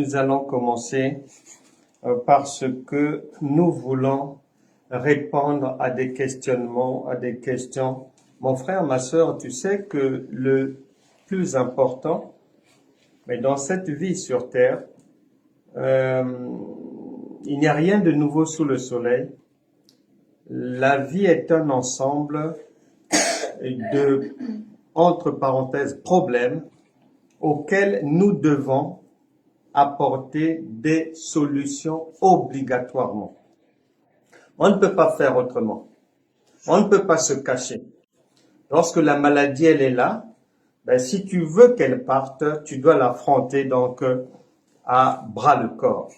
nous allons commencer parce que nous voulons répondre à des questionnements, à des questions. Mon frère, ma sœur, tu sais que le plus important, mais dans cette vie sur terre, il n'y a rien de nouveau sous le soleil. La vie est un ensemble de, entre parenthèses, problèmes auxquels nous devons apporter des solutions obligatoirement. On ne peut pas faire autrement. On ne peut pas se cacher. Lorsque la maladie, elle est là, ben, si tu veux qu'elle parte, tu dois l'affronter donc à bras le corps.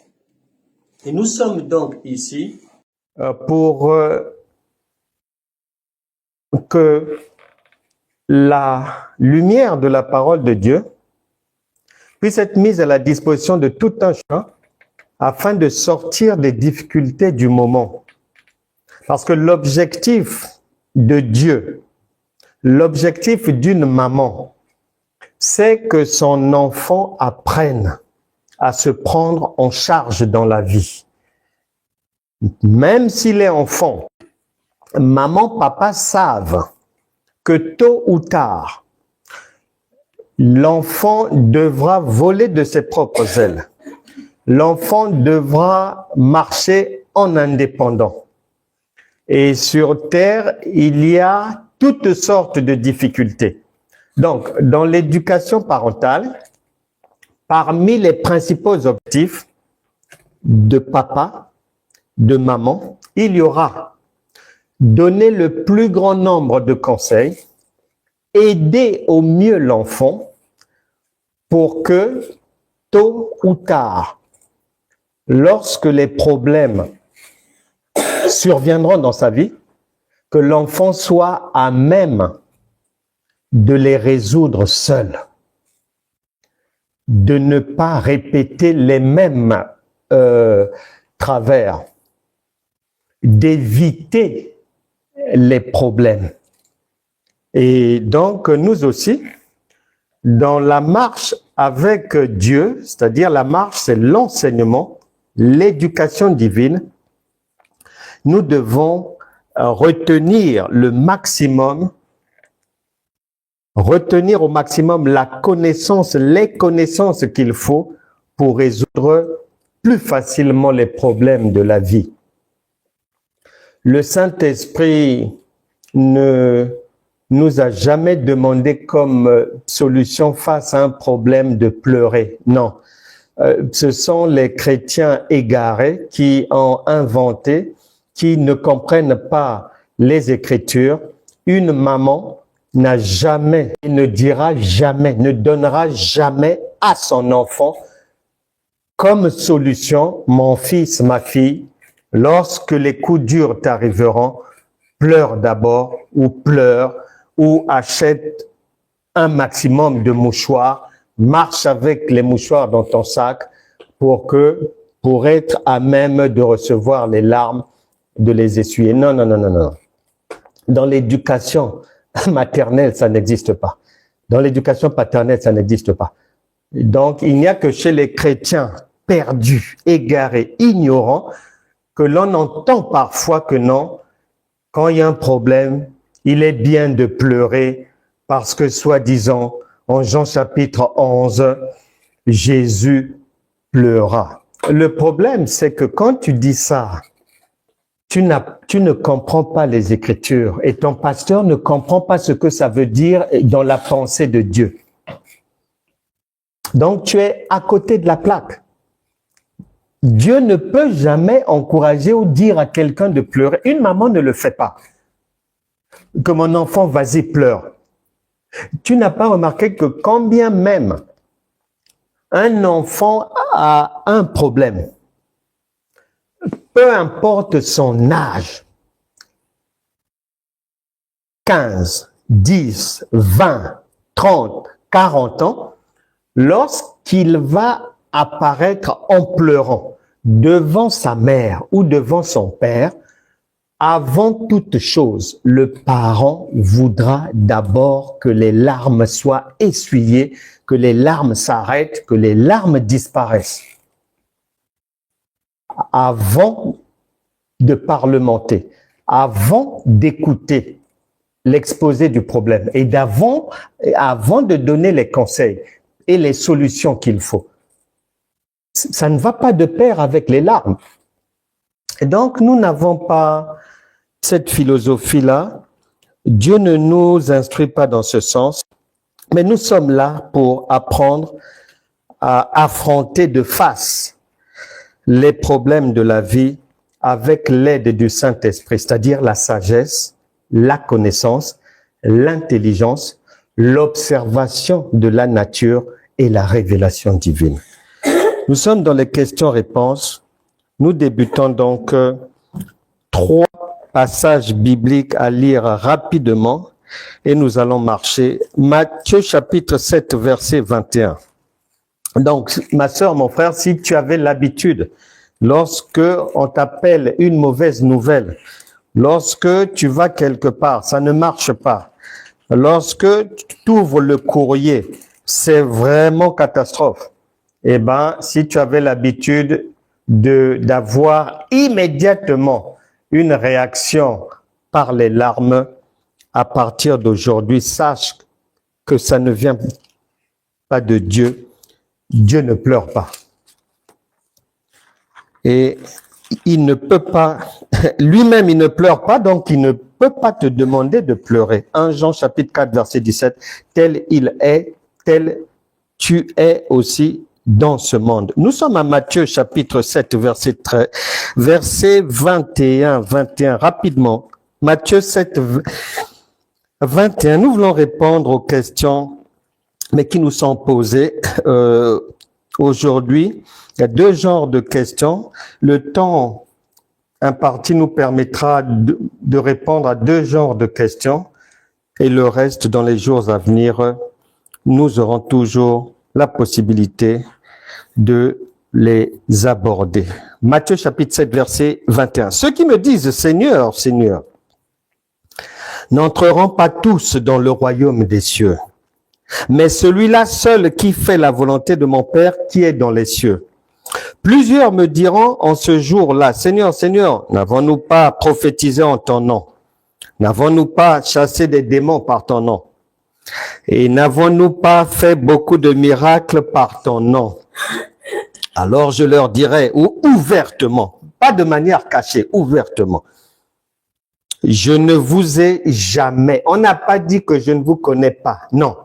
Et nous sommes donc ici pour que la lumière de la parole de Dieu puisse être mise à la disposition de tout un chacun afin de sortir des difficultés du moment. Parce que l'objectif de Dieu, l'objectif d'une maman, c'est que son enfant apprenne à se prendre en charge dans la vie. Même s'il est enfant, maman, papa savent que tôt ou tard, l'enfant devra voler de ses propres ailes. L'enfant devra marcher en indépendant. Et sur terre, il y a toutes sortes de difficultés. Donc, dans l'éducation parentale, parmi les principaux objectifs de papa, de maman, il y aura donner le plus grand nombre de conseils, aider au mieux l'enfant pour que, tôt ou tard, lorsque les problèmes surviendront dans sa vie, que l'enfant soit à même de les résoudre seul, de ne pas répéter les mêmes travers, d'éviter les problèmes. Et donc, nous aussi, dans la marche avec Dieu, c'est-à-dire la marche, c'est l'enseignement, l'éducation divine, nous devons retenir au maximum la connaissance, les connaissances qu'il faut pour résoudre plus facilement les problèmes de la vie. Le Saint-Esprit ne nous a jamais demandé comme solution face à un problème de pleurer. Non, ce sont les chrétiens égarés qui ont inventé, qui ne comprennent pas les Écritures. Une maman n'a jamais, ne dira jamais, ne donnera jamais à son enfant comme solution, mon fils, ma fille, lorsque les coups durs t'arriveront, pleure d'abord ou achète un maximum de mouchoirs, marche avec les mouchoirs dans ton sac pour être à même de recevoir les larmes, de les essuyer. Non, non, non, non, non. Dans l'éducation maternelle, ça n'existe pas. Dans l'éducation paternelle, ça n'existe pas. Donc, il n'y a que chez les chrétiens perdus, égarés, ignorants, que l'on entend parfois que non, quand il y a un problème, il est bien de pleurer parce que, soi-disant, en Jean chapitre 11, Jésus pleura. Le problème, c'est que quand tu dis ça, tu ne comprends pas les Écritures et ton pasteur ne comprend pas ce que ça veut dire dans la pensée de Dieu. Donc, tu es à côté de la plaque. Dieu ne peut jamais encourager ou dire à quelqu'un de pleurer. Une maman ne le fait pas. Que mon enfant, vas-y, pleure. Tu n'as pas remarqué que quand bien même un enfant a un problème, peu importe son âge, 15, 10, 20, 30, 40 ans, lorsqu'il va apparaître en pleurant devant sa mère ou devant son père, avant toute chose, le parent voudra d'abord que les larmes soient essuyées, que les larmes s'arrêtent, que les larmes disparaissent. avant de parlementer, avant d'écouter l'exposé du problème et avant de donner les conseils et les solutions qu'il faut. Ça ne va pas de pair avec les larmes. Et donc, nous n'avons pas cette philosophie-là. Dieu ne nous instruit pas dans ce sens, mais nous sommes là pour apprendre à affronter de face les problèmes de la vie avec l'aide du Saint-Esprit, c'est-à-dire la sagesse, la connaissance, l'intelligence, l'observation de la nature et la révélation divine. Nous sommes dans les questions-réponses. Nous débutons donc 3 passages bibliques à lire rapidement et nous allons marcher. Matthieu chapitre 7, verset 21. Donc, ma sœur, mon frère, si tu avais l'habitude, lorsque on t'appelle une mauvaise nouvelle, lorsque tu vas quelque part, ça ne marche pas, lorsque tu ouvres le courrier, c'est vraiment catastrophe. Eh ben, si tu avais l'habitude d'avoir immédiatement une réaction par les larmes, à partir d'aujourd'hui, sache que ça ne vient pas de Dieu. Dieu ne pleure pas. Et il ne peut pas, lui-même il ne pleure pas, donc il ne peut pas te demander de pleurer. 1 Jean chapitre 4 verset 17, tel il est, tel tu es aussi dans ce monde. Nous sommes à Matthieu chapitre 7 verset 21, rapidement. Matthieu 7, 21, nous voulons répondre aux questions mais qui nous sont posées aujourd'hui. Il y a 2 genres de questions. Le temps imparti nous permettra de répondre à 2 genres de questions et le reste, dans les jours à venir, nous aurons toujours la possibilité de les aborder. Matthieu chapitre 7, verset 21. Ceux qui me disent « Seigneur, Seigneur » n'entreront pas tous dans le royaume des cieux, mais celui-là seul qui fait la volonté de mon Père qui est dans les cieux. Plusieurs me diront en ce jour-là, Seigneur, Seigneur, n'avons-nous pas prophétisé en ton nom? N'avons-nous pas chassé des démons par ton nom? Et n'avons-nous pas fait beaucoup de miracles par ton nom? Alors je leur dirai ouvertement, pas de manière cachée, ouvertement. Je ne vous ai jamais, on n'a pas dit que je ne vous connais pas, non.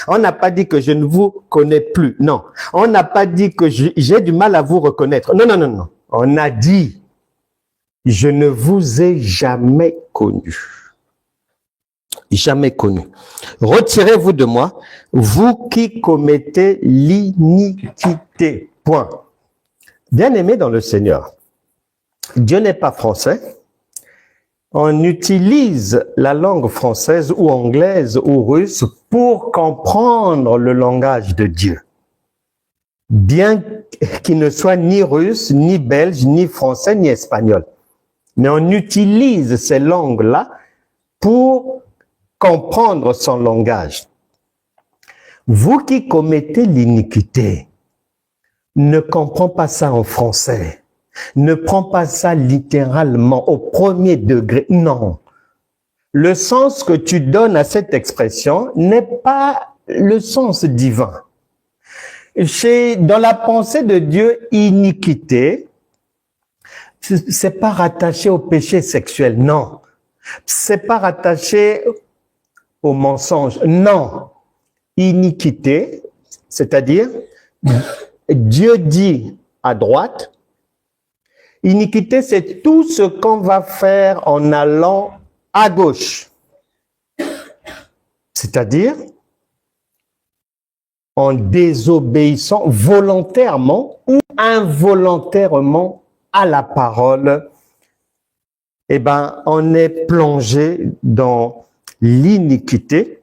On n'a pas dit que je ne vous connais plus, non. On n'a pas dit que j'ai du mal à vous reconnaître, non, non, non, non. On a dit, je ne vous ai jamais connu. Jamais connu. Retirez-vous de moi, vous qui commettez l'iniquité. Point. Bien-aimés dans le Seigneur, Dieu n'est pas français. On utilise la langue française ou anglaise ou russe pour comprendre le langage de Dieu. Bien qu'il ne soit ni russe, ni belge, ni français, ni espagnol. Mais on utilise ces langues-là pour comprendre son langage. Vous qui commettez l'iniquité, ne comprends pas ça en français. Ne prends pas ça littéralement au premier degré. Non. Le sens que tu donnes à cette expression n'est pas le sens divin. Dans la pensée de Dieu, iniquité, c'est pas rattaché au péché sexuel, non. C'est pas rattaché au mensonge, non. Iniquité, c'est-à-dire Dieu dit à droite. Iniquité, c'est tout ce qu'on va faire en allant à gauche. C'est-à-dire en désobéissant volontairement ou involontairement à la parole. Eh ben, on est plongé dans l'iniquité.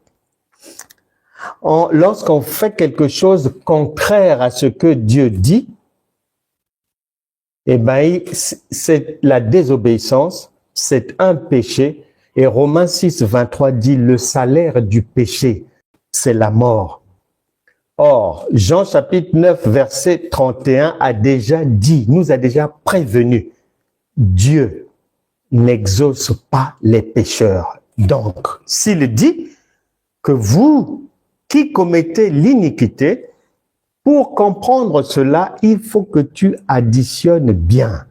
Lorsqu'on fait quelque chose contraire à ce que Dieu dit, eh ben, c'est la désobéissance, c'est un péché. Et Romains 6, 23 dit, le salaire du péché, c'est la mort. Or, Jean chapitre 9, verset 31 nous a déjà prévenu. Dieu n'exauce pas les pécheurs. Donc, s'il dit que vous qui commettez l'iniquité, pour comprendre cela, il faut que tu additionnes bien.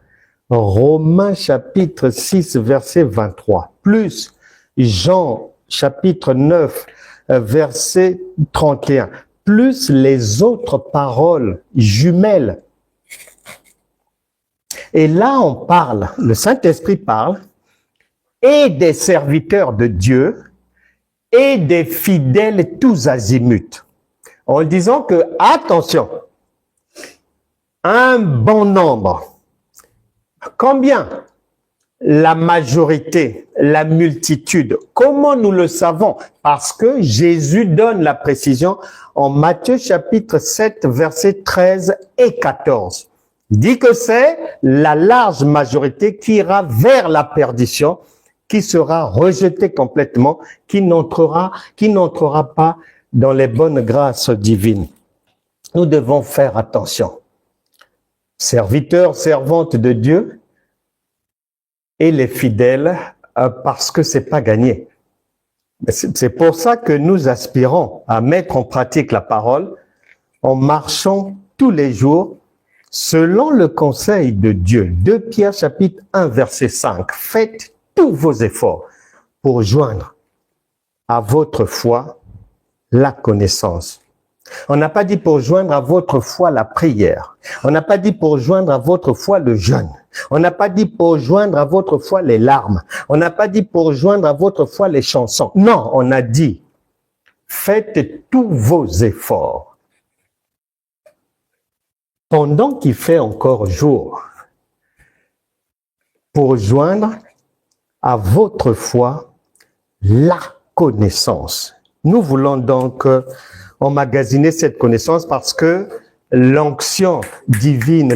Romains chapitre 6, verset 23, plus Jean chapitre 9, verset 31, plus les autres paroles jumelles. Et là, on parle, le Saint-Esprit parle, et des serviteurs de Dieu, et des fidèles tous azimuts. En disant que, attention, un bon nombre, combien? La majorité, la multitude. Comment nous le savons? Parce que Jésus donne la précision en Matthieu chapitre 7, versets 13 et 14. Il dit que c'est la large majorité qui ira vers la perdition, qui sera rejetée complètement, qui n'entrera pas dans les bonnes grâces divines. Nous devons faire attention. Serviteurs, servantes de Dieu et les fidèles, parce que c'est pas gagné. C'est pour ça que nous aspirons à mettre en pratique la parole en marchant tous les jours selon le conseil de Dieu. 2 Pierre chapitre 1 verset 5. Faites tous vos efforts pour joindre à votre foi la connaissance. On n'a pas dit pour joindre à votre foi la prière. On n'a pas dit pour joindre à votre foi le jeûne. On n'a pas dit pour joindre à votre foi les larmes. On n'a pas dit pour joindre à votre foi les chansons. Non, on a dit faites tous vos efforts. Pendant qu'il fait encore jour, pour joindre à votre foi la connaissance. Nous voulons donc emmagasiner cette connaissance parce que l'onction divine,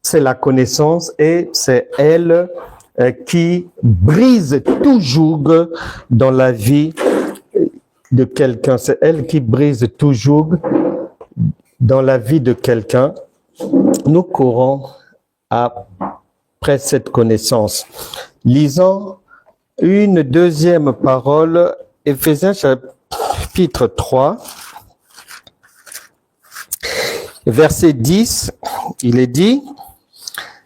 c'est la connaissance et c'est elle qui brise tout joug dans la vie de quelqu'un. C'est elle qui brise tout joug dans la vie de quelqu'un. Nous courons après cette connaissance. Lisons une deuxième parole, Éphésiens chapitre 3, verset 10, il est dit,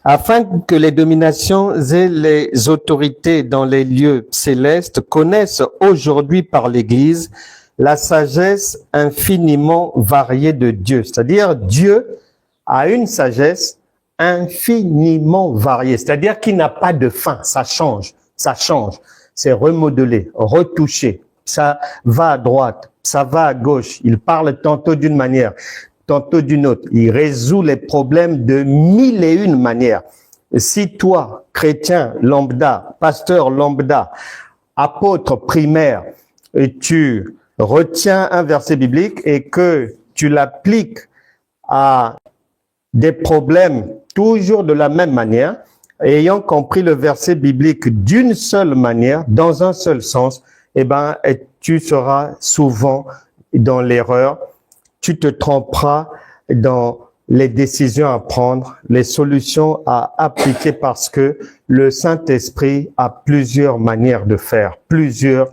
afin que les dominations et les autorités dans les lieux célestes connaissent aujourd'hui par l'Église la sagesse infiniment variée de Dieu. C'est-à-dire, Dieu a une sagesse infiniment variée, c'est-à-dire qu'il n'a pas de fin, ça change, c'est remodelé, retouché, ça va à droite, ça va à gauche, il parle tantôt d'une manière, tantôt d'une autre, il résout les problèmes de 1001 manières. Si toi, chrétien lambda, pasteur lambda, apôtre primaire, et tu retiens un verset biblique et que tu l'appliques à des problèmes toujours de la même manière, ayant compris le verset biblique d'une seule manière, dans un seul sens, tu seras souvent dans l'erreur, tu te tromperas dans les décisions à prendre, les solutions à appliquer parce que le Saint-Esprit a plusieurs manières de faire, plusieurs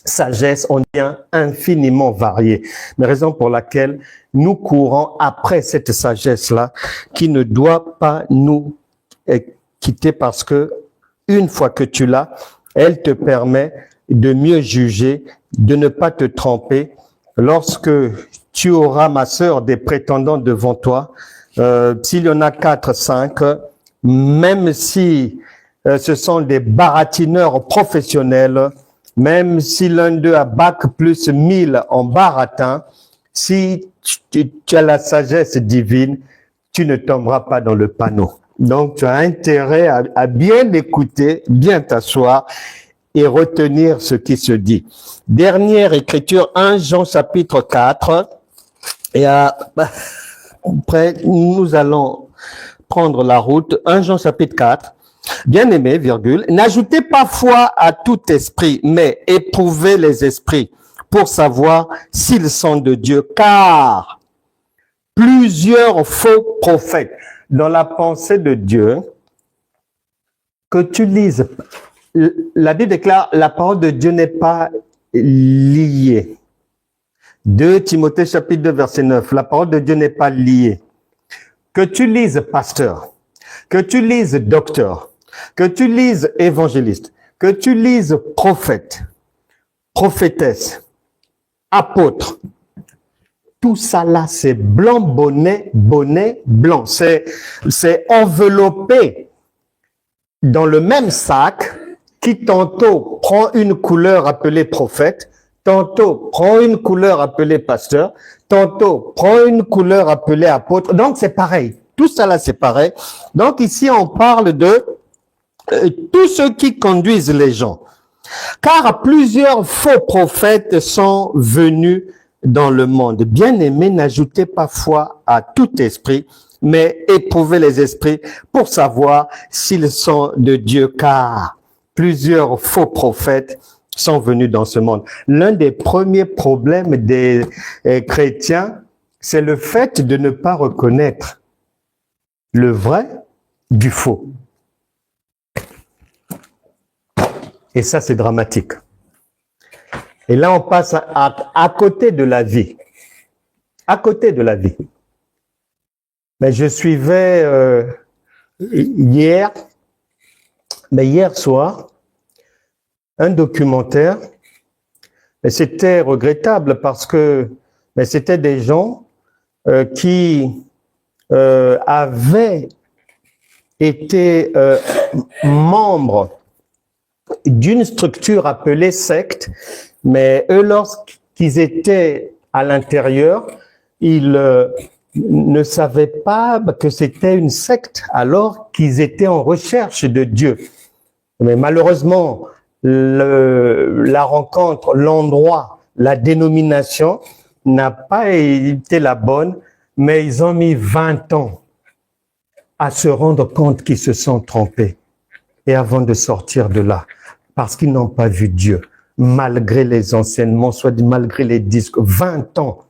sagesse, on vient infiniment variée. La raison pour laquelle nous courons après cette sagesse-là, qui ne doit pas nous quitter parce que une fois que tu l'as, elle te permet de mieux juger, de ne pas te tromper. Lorsque tu auras, ma sœur, des prétendants devant toi, s'il y en a 4, 5, même si ce sont des baratineurs professionnels, même si l'un d'eux a bac plus 1000 en baratin, si tu as la sagesse divine, tu ne tomberas pas dans le panneau. Donc, tu as intérêt à bien écouter, bien t'asseoir et retenir ce qui se dit. Dernière écriture, 1 Jean chapitre 4. Et après, nous allons prendre la route. 1 Jean chapitre 4. Bien-aimés, n'ajoutez pas foi à tout esprit, mais éprouvez les esprits pour savoir s'ils sont de Dieu, car plusieurs faux prophètes. Dans la pensée de Dieu, que tu lises, la Bible déclare, la parole de Dieu n'est pas liée. 2 Timothée chapitre 2 verset 9, la parole de Dieu n'est pas liée. Que tu lises pasteur, que tu lises docteur, que tu lises évangéliste, que tu lises prophète, prophétesse, apôtre, tout ça là, c'est blanc, bonnet, blanc. C'est enveloppé dans le même sac qui tantôt prend une couleur appelée prophète, tantôt prend une couleur appelée pasteur, tantôt prend une couleur appelée apôtre. Donc, c'est pareil. Tout ça là, c'est pareil. Donc, ici, on parle de tous ceux qui conduisent les gens. Car plusieurs faux prophètes sont venus dans le monde. Bien-aimés, n'ajoutez pas foi à tout esprit, mais éprouvez les esprits pour savoir s'ils sont de Dieu, car plusieurs faux prophètes sont venus dans ce monde. L'un des premiers problèmes des chrétiens, c'est le fait de ne pas reconnaître le vrai du faux. Et ça, c'est dramatique. Et là, on passe à côté de la vie. À côté de la vie. Mais je suivais hier soir, un documentaire. Et c'était regrettable parce que c'était des gens qui avaient été membres d'une structure appelée secte, mais eux, lorsqu'ils étaient à l'intérieur, ils ne savaient pas que c'était une secte alors qu'ils étaient en recherche de Dieu. Mais malheureusement, la rencontre, l'endroit, la dénomination n'a pas été la bonne, mais ils ont mis 20 ans à se rendre compte qu'ils se sont trompés. Et avant de sortir de là, parce qu'ils n'ont pas vu Dieu, malgré les enseignements, soit malgré les disques, 20 ans.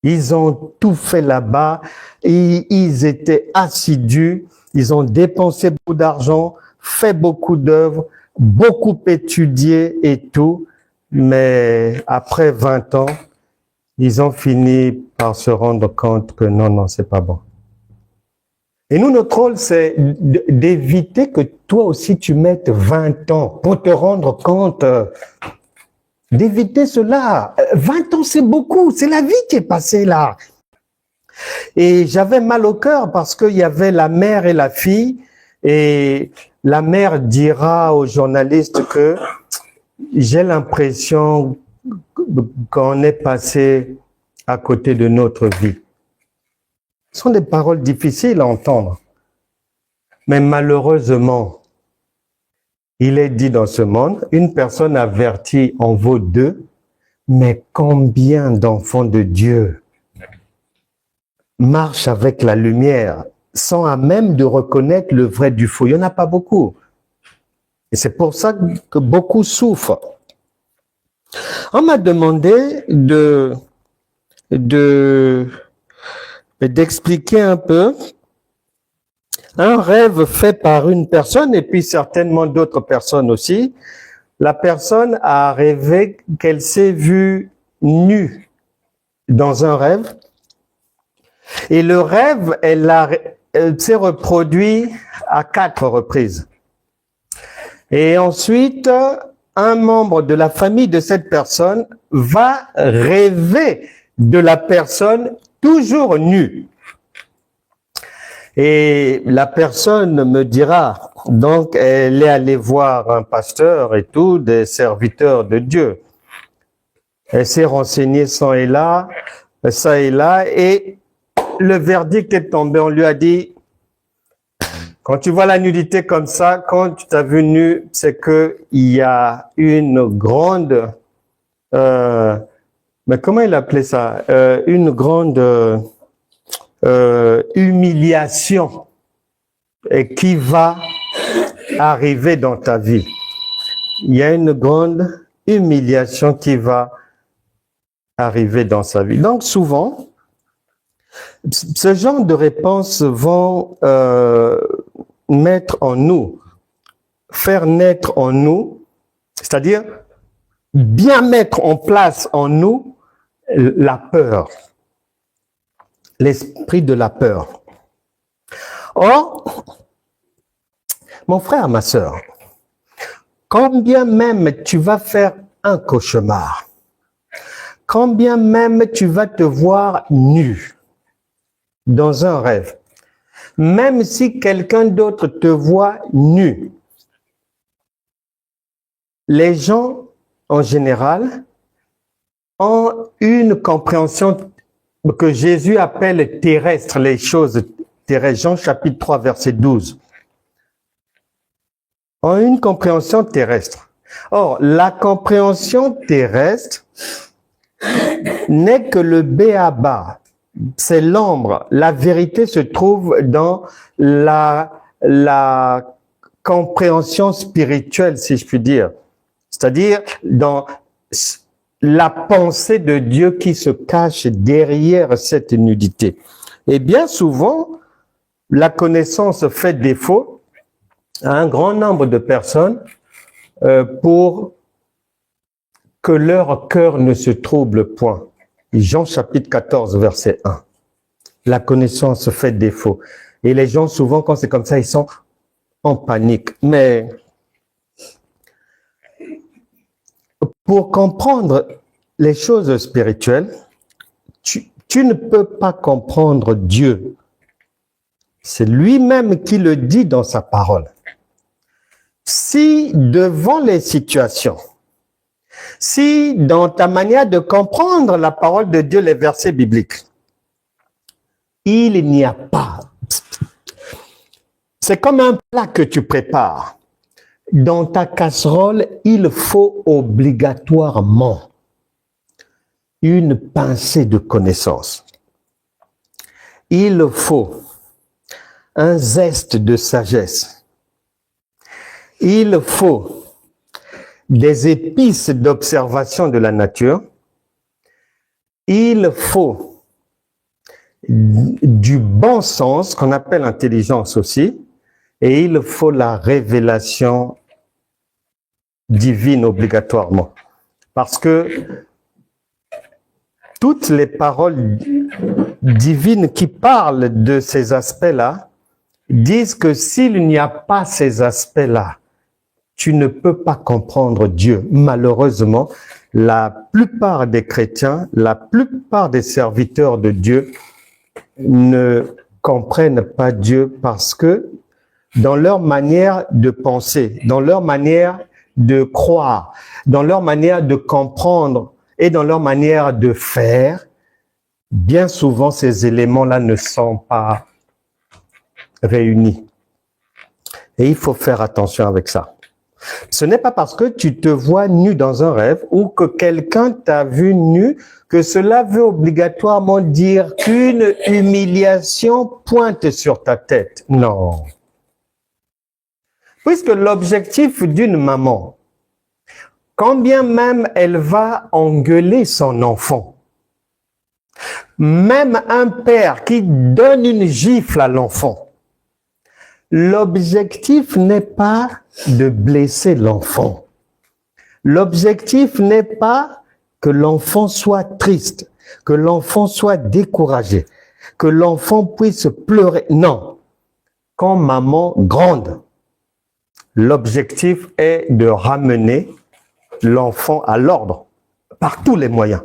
Ils ont tout fait là-bas, ils étaient assidus, ils ont dépensé beaucoup d'argent, fait beaucoup d'œuvres, beaucoup étudié et tout, mais après 20 ans, ils ont fini par se rendre compte que non, c'est pas bon. Et nous, notre rôle, c'est d'éviter que toi aussi tu mettes 20 ans pour te rendre compte, d'éviter cela. 20 ans, c'est beaucoup, c'est la vie qui est passée là. Et j'avais mal au cœur parce qu'il y avait la mère et la fille, et la mère dira aux journalistes que j'ai l'impression qu'on est passé à côté de notre vie. Ce sont des paroles difficiles à entendre. Mais malheureusement, il est dit dans ce monde, une personne avertie en vaut deux, mais combien d'enfants de Dieu marchent avec la lumière sans à même de reconnaître le vrai du faux? Il n'y en a pas beaucoup. Et c'est pour ça que beaucoup souffrent. On m'a demandé d'expliquer un peu un rêve fait par une personne et puis certainement d'autres personnes aussi. La personne a rêvé qu'elle s'est vue nue dans un rêve et le rêve, elle s'est reproduit à 4 reprises. Et ensuite, un membre de la famille de cette personne va rêver de la personne toujours nue. Et la personne me dira, donc elle est allée voir un pasteur et tout, des serviteurs de Dieu. Elle s'est renseignée ça et là, et le verdict est tombé. On lui a dit, quand tu vois la nudité comme ça, quand tu t'as vu nu, c'est que il y a une grande, mais comment il appelait ça, une grande humiliation et qui va arriver dans ta vie. Il y a une grande humiliation qui va arriver dans sa vie. Donc souvent, ce genre de réponses vont mettre en nous, faire naître en nous, c'est-à-dire bien mettre en place en nous la peur, l'esprit de la peur. Or, mon frère, ma sœur, quand bien même tu vas faire un cauchemar, quand bien même tu vas te voir nu dans un rêve, même si quelqu'un d'autre te voit nu, les gens en général ont une compréhension que Jésus appelle terrestre, les choses terrestres. Jean chapitre 3, verset 12. Ont une compréhension terrestre. Or, la compréhension terrestre n'est que le b.a.-ba. C'est l'ombre. La vérité se trouve dans la compréhension spirituelle, si je puis dire. C'est-à-dire dans la pensée de Dieu qui se cache derrière cette nudité. Et bien souvent, la connaissance fait défaut à un grand nombre de personnes pour que leur cœur ne se trouble point. Jean chapitre 14, verset 1. La connaissance fait défaut. Et les gens, souvent, quand c'est comme ça, ils sont en panique. Mais pour comprendre les choses spirituelles, tu ne peux pas comprendre Dieu. C'est lui-même qui le dit dans sa parole. Si devant les situations, si dans ta manière de comprendre la parole de Dieu, les versets bibliques, il n'y a pas. C'est comme un plat que tu prépares. Dans ta casserole, il faut obligatoirement une pincée de connaissance. Il faut un zeste de sagesse. Il faut des épices d'observation de la nature. Il faut du bon sens, qu'on appelle intelligence aussi, et il faut la révélation divine obligatoirement. Parce que toutes les paroles divines qui parlent de ces aspects-là disent que s'il n'y a pas ces aspects-là, tu ne peux pas comprendre Dieu. Malheureusement, la plupart des chrétiens, la plupart des serviteurs de Dieu ne comprennent pas Dieu parce que dans leur manière de penser, dans leur manière de croire, dans leur manière de comprendre et dans leur manière de faire, bien souvent ces éléments-là ne sont pas réunis. Et il faut faire attention avec ça. Ce n'est pas parce que tu te vois nu dans un rêve ou que quelqu'un t'a vu nu que cela veut obligatoirement dire qu'une humiliation pointe sur ta tête. Non. Puisque l'objectif d'une maman, quand bien même elle va engueuler son enfant, même un père qui donne une gifle à l'enfant, l'objectif n'est pas de blesser l'enfant. L'objectif n'est pas que l'enfant soit triste, que l'enfant soit découragé, que l'enfant puisse pleurer. Non. Quand maman gronde, l'objectif est de ramener l'enfant à l'ordre par tous les moyens,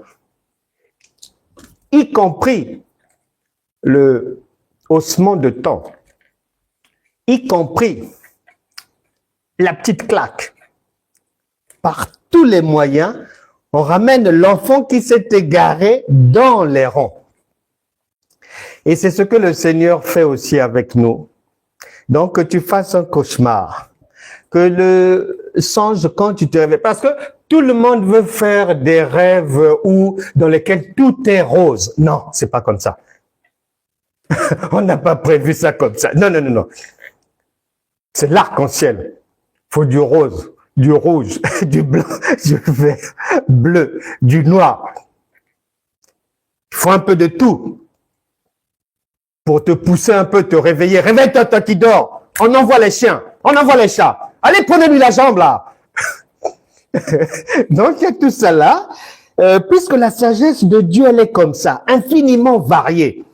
y compris le haussement de temps, y compris la petite claque. Par tous les moyens, on ramène l'enfant qui s'est égaré dans les rangs. Et c'est ce que le Seigneur fait aussi avec nous. Donc, que tu fasses un cauchemar, que le songe quand tu te réveilles. Parce que tout le monde veut faire des rêves dans lesquels tout est rose. Non, c'est pas comme ça. On n'a pas prévu ça comme ça. Non, non, non, non. C'est l'arc-en-ciel. Il faut du rose. du rouge, du blanc, du vert, bleu, du noir. Il faut un peu de tout pour te pousser un peu, te réveiller. Réveille-toi, toi qui dors. On envoie les chiens, on envoie les chats. Allez, prenez-lui la jambe là. Donc, il y a tout ça là. Puisque la sagesse de Dieu, elle est comme ça, infiniment variée.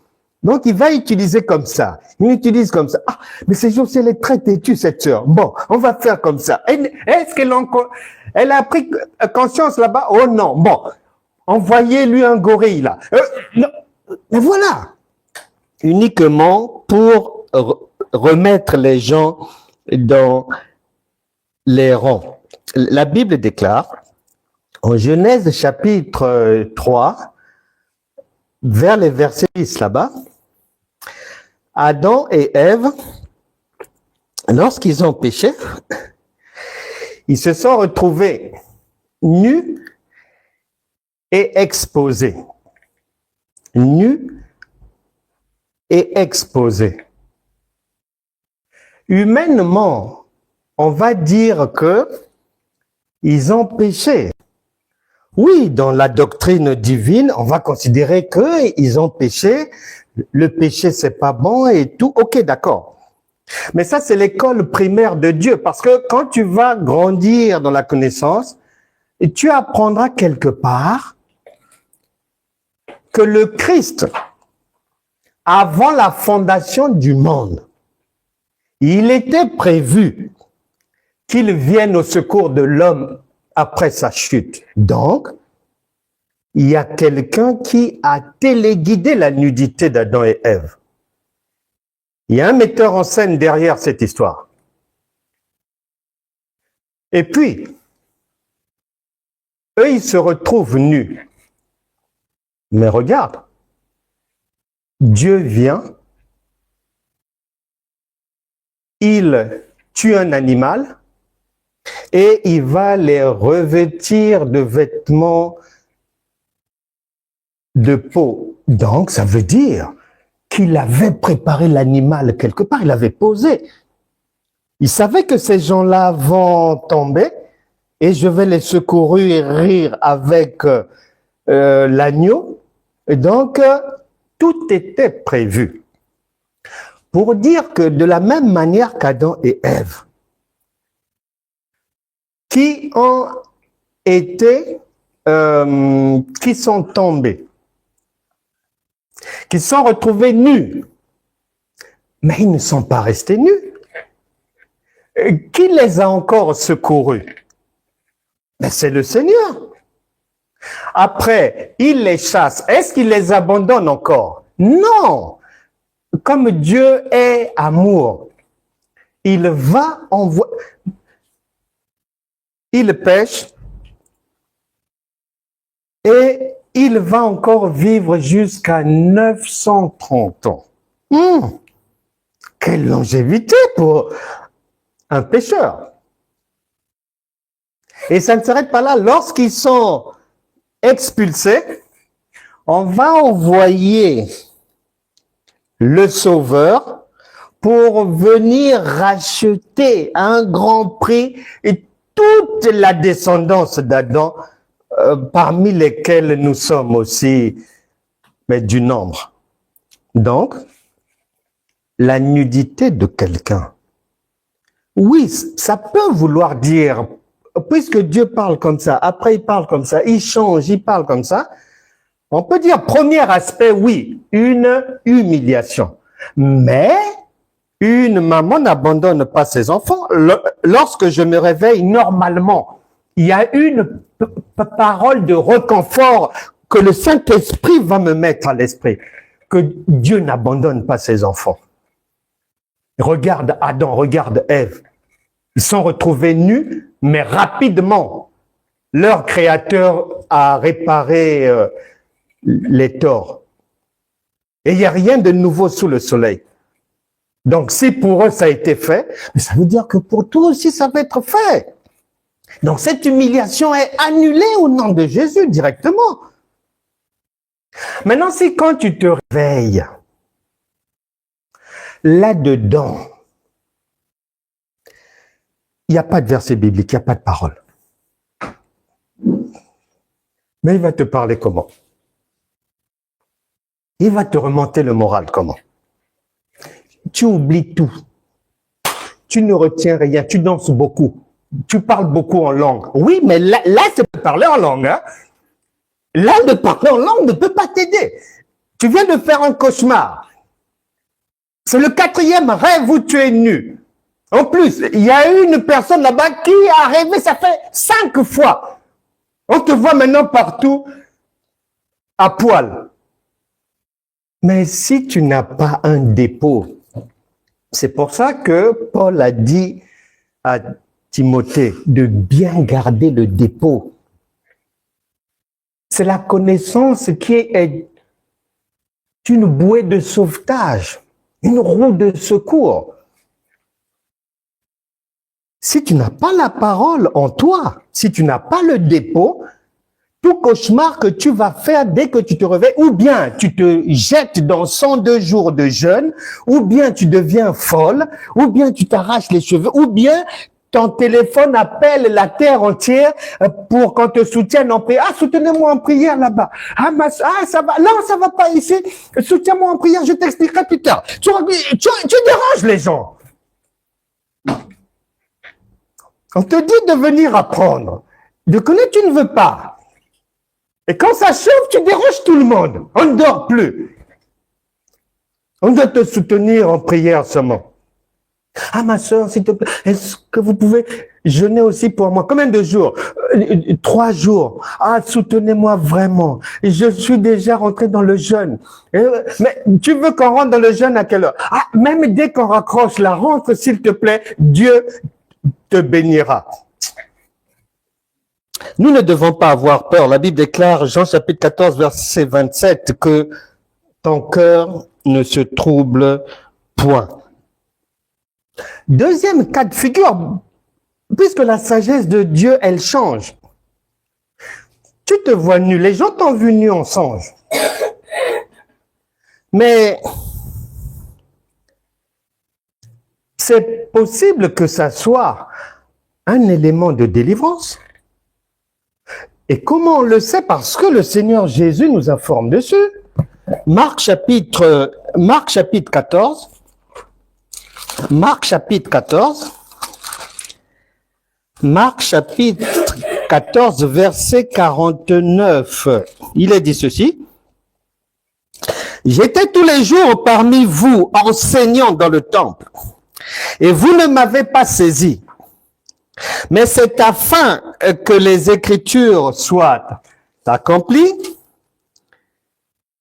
Donc, il va utiliser comme ça. Il utilise comme ça. Ah, mais ces jours-ci, elle est très têtue, cette sœur. Bon, on va faire comme ça. Est-ce elle a pris conscience là-bas? Oh non. Bon, envoyez-lui un gorille là. Non. Mais voilà. Uniquement pour remettre les gens dans les rangs. La Bible déclare, en Genèse chapitre 3, vers les versets 10 là-bas, Adam et Ève, lorsqu'ils ont péché, ils se sont retrouvés nus et exposés. Nus et exposés. Humainement, on va dire que ils ont péché. Oui, dans la doctrine divine, on va considérer qu'ils ont péché. Le péché, c'est pas bon et tout. Ok, d'accord. Mais ça, c'est l'école primaire de Dieu. Parce que quand tu vas grandir dans la connaissance, tu apprendras quelque part que le Christ, avant la fondation du monde, il était prévu qu'il vienne au secours de l'homme après sa chute. Donc, il y a quelqu'un qui a téléguidé la nudité d'Adam et Ève. Il y a un metteur en scène derrière cette histoire. Et puis, eux, ils se retrouvent nus. Mais regarde, Dieu vient, il tue un animal et il va les revêtir de vêtements de peau. Donc, ça veut dire qu'il avait préparé l'animal quelque part, il avait posé. Il savait que ces gens-là vont tomber et je vais les secourir avec l'agneau. Et donc, tout était prévu. Pour dire que de la même manière qu'Adam et Ève, qui ont été, qui sont tombés, qui sont retrouvés nus, mais ils ne sont pas restés nus. Qui les a encore secourus? Mais c'est le Seigneur. Après, il les chasse. Est-ce qu'il les abandonne encore? Non. Comme Dieu est amour, il va envoyer. Il pêche et il va encore vivre jusqu'à 930 ans. Quelle longévité pour un pécheur. Et ça ne s'arrête pas là. Lorsqu'ils sont expulsés, on va envoyer le Sauveur pour venir racheter à un grand prix et toute la descendance d'Adam, parmi lesquels nous sommes aussi, mais du nombre. Donc, la nudité de quelqu'un. Oui, ça peut vouloir dire, puisque Dieu parle comme ça, après il parle comme ça, il change, il parle comme ça, on peut dire, premier aspect, oui, une humiliation. Mais une maman n'abandonne pas ses enfants. Lorsque je me réveille, normalement, il y a une parole de réconfort que le Saint-Esprit va me mettre à l'esprit, que Dieu n'abandonne pas ses enfants. Regarde Adam, regarde Ève. Ils sont retrouvés nus, mais rapidement, leur Créateur a réparé les torts. Et il n'y a rien de nouveau sous le soleil. Donc, si pour eux ça a été fait, ça veut dire que pour toi aussi ça va être fait. Donc, cette humiliation est annulée au nom de Jésus directement. Maintenant, si quand tu te réveilles, là-dedans, il n'y a pas de verset biblique, il n'y a pas de parole. Mais il va te parler comment? Il va te remonter le moral comment? Tu oublies tout. Tu ne retiens rien, tu danses beaucoup. Tu parles beaucoup en langue. Oui, mais là c'est parler en langue. Hein? Là, de parler en langue ne peut pas t'aider. Tu viens de faire un cauchemar. C'est le 4e rêve où tu es nu. En plus, il y a une personne là-bas qui a rêvé, ça fait 5 fois. On te voit maintenant partout à poil. Mais si tu n'as pas un dépôt, c'est pour ça que Paul a dit à Timothée de bien garder le dépôt. C'est la connaissance qui est une bouée de sauvetage, une roue de secours. Si tu n'as pas la parole en toi, si tu n'as pas le dépôt, tout cauchemar que tu vas faire dès que tu te réveilles, ou bien tu te jettes dans 102 jours de jeûne, ou bien tu deviens folle, ou bien tu t'arraches les cheveux, ou bien ton téléphone appelle la terre entière pour qu'on te soutienne en prière. Ah, soutenez-moi en prière là-bas. Ah, ça va. Non, ça va pas ici. Soutiens-moi en prière, je t'expliquerai plus tard. Tu déranges les gens. On te dit de venir apprendre. De connaître, tu ne veux pas. Et quand ça chauffe, tu déranges tout le monde. On ne dort plus. On doit te soutenir en prière seulement. Ah, ma soeur, s'il te plaît, est-ce que vous pouvez jeûner aussi pour moi? Combien de jours? 3 jours. Ah, soutenez-moi vraiment. Je suis déjà rentré dans le jeûne. Mais tu veux qu'on rentre dans le jeûne à quelle heure? Ah, même dès qu'on raccroche la rentre, s'il te plaît, Dieu te bénira. Nous ne devons pas avoir peur. La Bible déclare, Jean chapitre 14, verset 27, que ton cœur ne se trouble point. Deuxième cas de figure, puisque la sagesse de Dieu, elle change. Tu te vois nu, les gens t'ont vu nu en songe. Mais c'est possible que ça soit un élément de délivrance. Et comment on le sait? Parce que le Seigneur Jésus nous informe dessus. Marc chapitre 14. Marc chapitre 14. Marc chapitre 14, verset 49. Il est dit ceci. J'étais tous les jours parmi vous, enseignant dans le temple, et vous ne m'avez pas saisi. Mais c'est afin que les Écritures soient accomplies.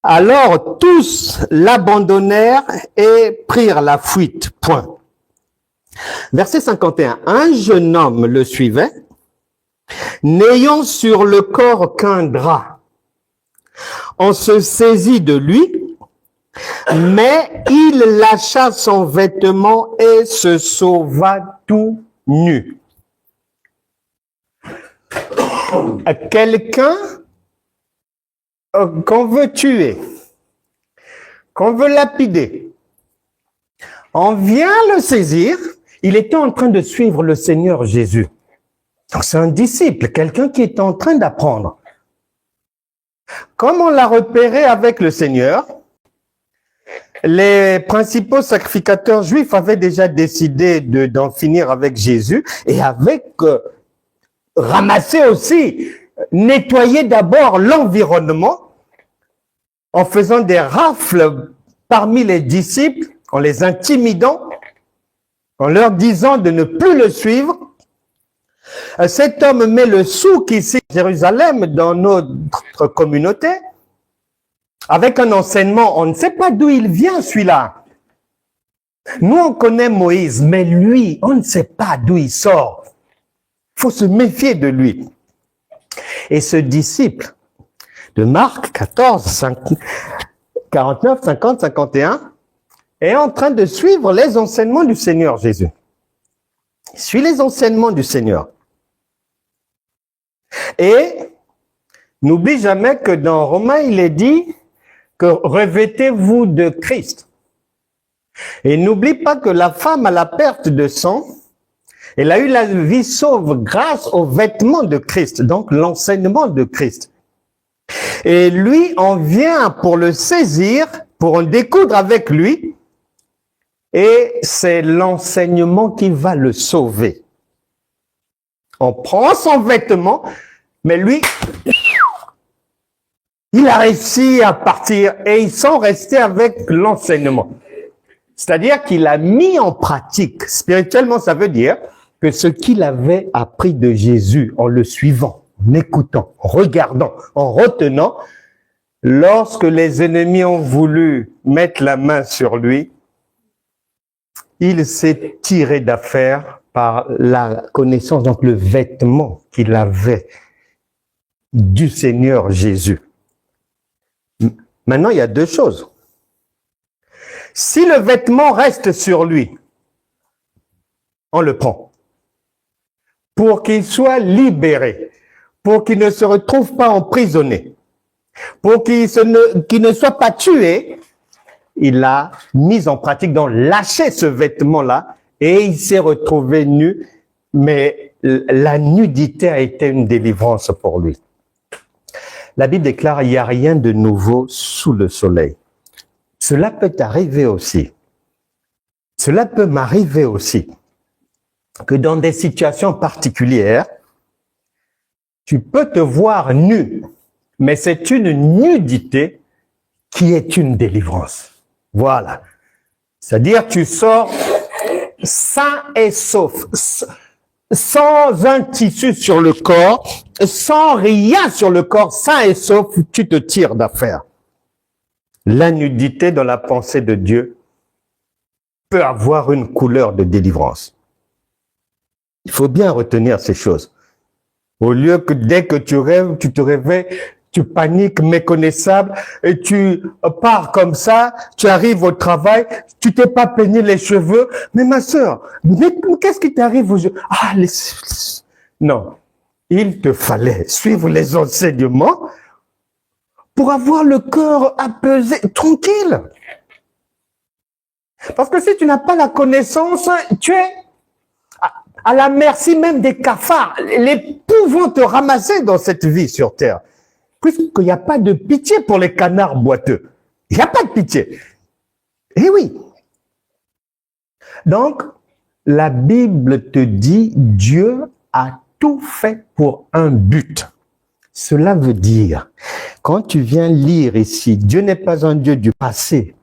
Alors tous l'abandonnèrent et prirent la fuite. Point. Verset 51. Un jeune homme le suivait, n'ayant sur le corps qu'un drap. On se saisit de lui, mais il lâcha son vêtement et se sauva tout nu. Quelqu'un qu'on veut tuer, qu'on veut lapider, on vient le saisir, il était en train de suivre le Seigneur Jésus. Donc c'est un disciple, quelqu'un qui est en train d'apprendre. Comme on l'a repéré avec le Seigneur, les principaux sacrificateurs juifs avaient déjà décidé d'en finir avec Jésus et avec ramasser aussi, nettoyer d'abord l'environnement en faisant des rafles parmi les disciples, en les intimidant, en leur disant de ne plus le suivre. Cet homme met le souk ici à Jérusalem dans notre communauté avec un enseignement, on ne sait pas d'où il vient celui-là. Nous on connaît Moïse, mais lui, on ne sait pas d'où il sort. Il faut se méfier de lui. Et ce disciple de Marc 14, 49, 50, 51 est en train de suivre les enseignements du Seigneur Jésus. Il suit les enseignements du Seigneur. Et n'oublie jamais que dans Romains, il est dit que revêtez-vous de Christ. Et n'oublie pas que la femme à la perte de sang Elle a eu la vie sauve grâce aux vêtements de Christ, donc l'enseignement de Christ. Et lui, on vient pour le saisir, pour en découdre avec lui, et c'est l'enseignement qui va le sauver. On prend son vêtement, mais lui, il a réussi à partir et ils sont restés avec l'enseignement. C'est-à-dire qu'il a mis en pratique. Spirituellement, ça veut dire que ce qu'il avait appris de Jésus en le suivant, en écoutant, en regardant, en retenant, lorsque les ennemis ont voulu mettre la main sur lui, il s'est tiré d'affaire par la connaissance, donc le vêtement qu'il avait du Seigneur Jésus. Maintenant, il y a deux choses. Si le vêtement reste sur lui, on le prend. Pour qu'il soit libéré, pour qu'il ne se retrouve pas emprisonné, pour qu'il ne soit pas tué, il a mis en pratique, donc lâché ce vêtement-là, et il s'est retrouvé nu, mais la nudité a été une délivrance pour lui. La Bible déclare, il n'y a rien de nouveau sous le soleil. Cela peut arriver aussi. Cela peut m'arriver aussi. Que dans des situations particulières, tu peux te voir nu, mais c'est une nudité qui est une délivrance. Voilà. C'est-à-dire, tu sors sain et sauf, sans un tissu sur le corps, sans rien sur le corps, sain et sauf, tu te tires d'affaire. La nudité dans la pensée de Dieu peut avoir une couleur de délivrance. Il faut bien retenir ces choses. Au lieu que dès que tu rêves, tu te réveilles, tu paniques, méconnaissable, et tu pars comme ça, tu arrives au travail, tu t'es pas peigné les cheveux. Mais ma sœur, qu'est-ce qui t'arrive aux cheveux? Ah, non. Il te fallait suivre les enseignements pour avoir le cœur apaisé, tranquille. Parce que si tu n'as pas la connaissance, tu es à la merci même des cafards. Les poux vont te ramasser dans cette vie sur terre. Puisqu'il n'y a pas de pitié pour les canards boiteux. Il n'y a pas de pitié. Eh oui. Donc, la Bible te dit, Dieu a tout fait pour un but. Cela veut dire, quand tu viens lire ici, Dieu n'est pas un Dieu du passé,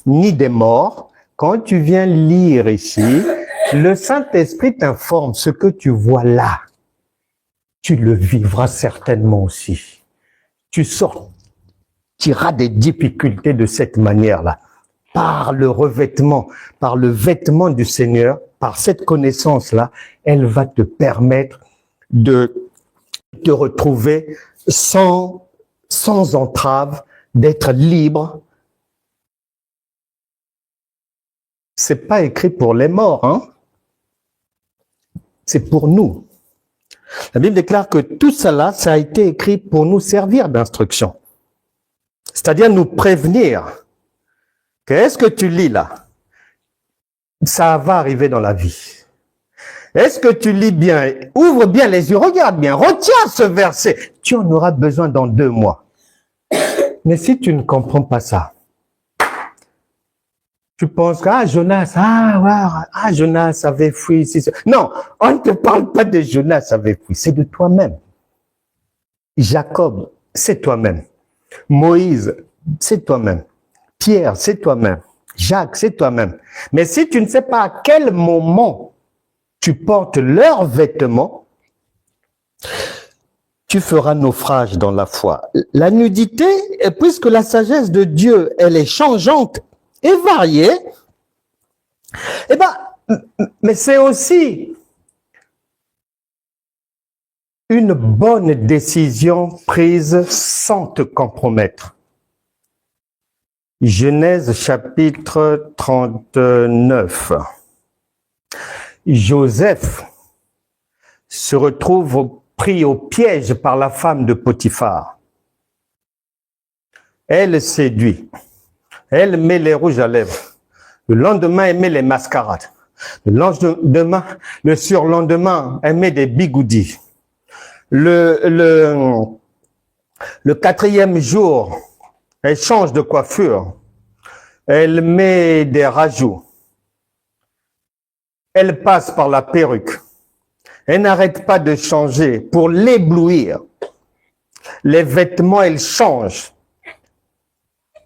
ni des morts. Quand tu viens lire ici, le Saint-Esprit t'informe ce que tu vois là. Tu le vivras certainement aussi. Tu sortiras des difficultés de cette manière-là. Par le revêtement, par le vêtement du Seigneur, par cette connaissance-là, elle va te permettre de te retrouver sans entrave, d'être libre. C'est pas écrit pour les morts, hein? C'est pour nous. La Bible déclare que tout cela, ça a été écrit pour nous servir d'instruction. C'est-à-dire nous prévenir. Qu'est-ce que tu lis là? Ça va arriver dans la vie. Est-ce que tu lis bien? Ouvre bien les yeux, regarde bien, retiens ce verset. Tu en auras besoin dans 2 mois. Mais si tu ne comprends pas ça, tu penses que Jonas avait fui. Non, on ne te parle pas de Jonas avait fui, c'est de toi-même. Jacob, c'est toi-même. Moïse, c'est toi-même. Pierre, c'est toi-même. Jacques, c'est toi-même. Mais si tu ne sais pas à quel moment tu portes leurs vêtements, tu feras naufrage dans la foi. La nudité, puisque la sagesse de Dieu, elle est changeante et variée, mais c'est aussi une bonne décision prise sans te compromettre. Genèse chapitre 39. Joseph se retrouve pris au piège par la femme de Potiphar. Elle séduit. Elle met les rouges à lèvres. Le lendemain, elle met les mascarades. Le surlendemain, elle met des bigoudis. Le quatrième jour, elle change de coiffure. Elle met des rajouts. Elle passe par la perruque. Elle n'arrête pas de changer pour l'éblouir. Les vêtements, elle change.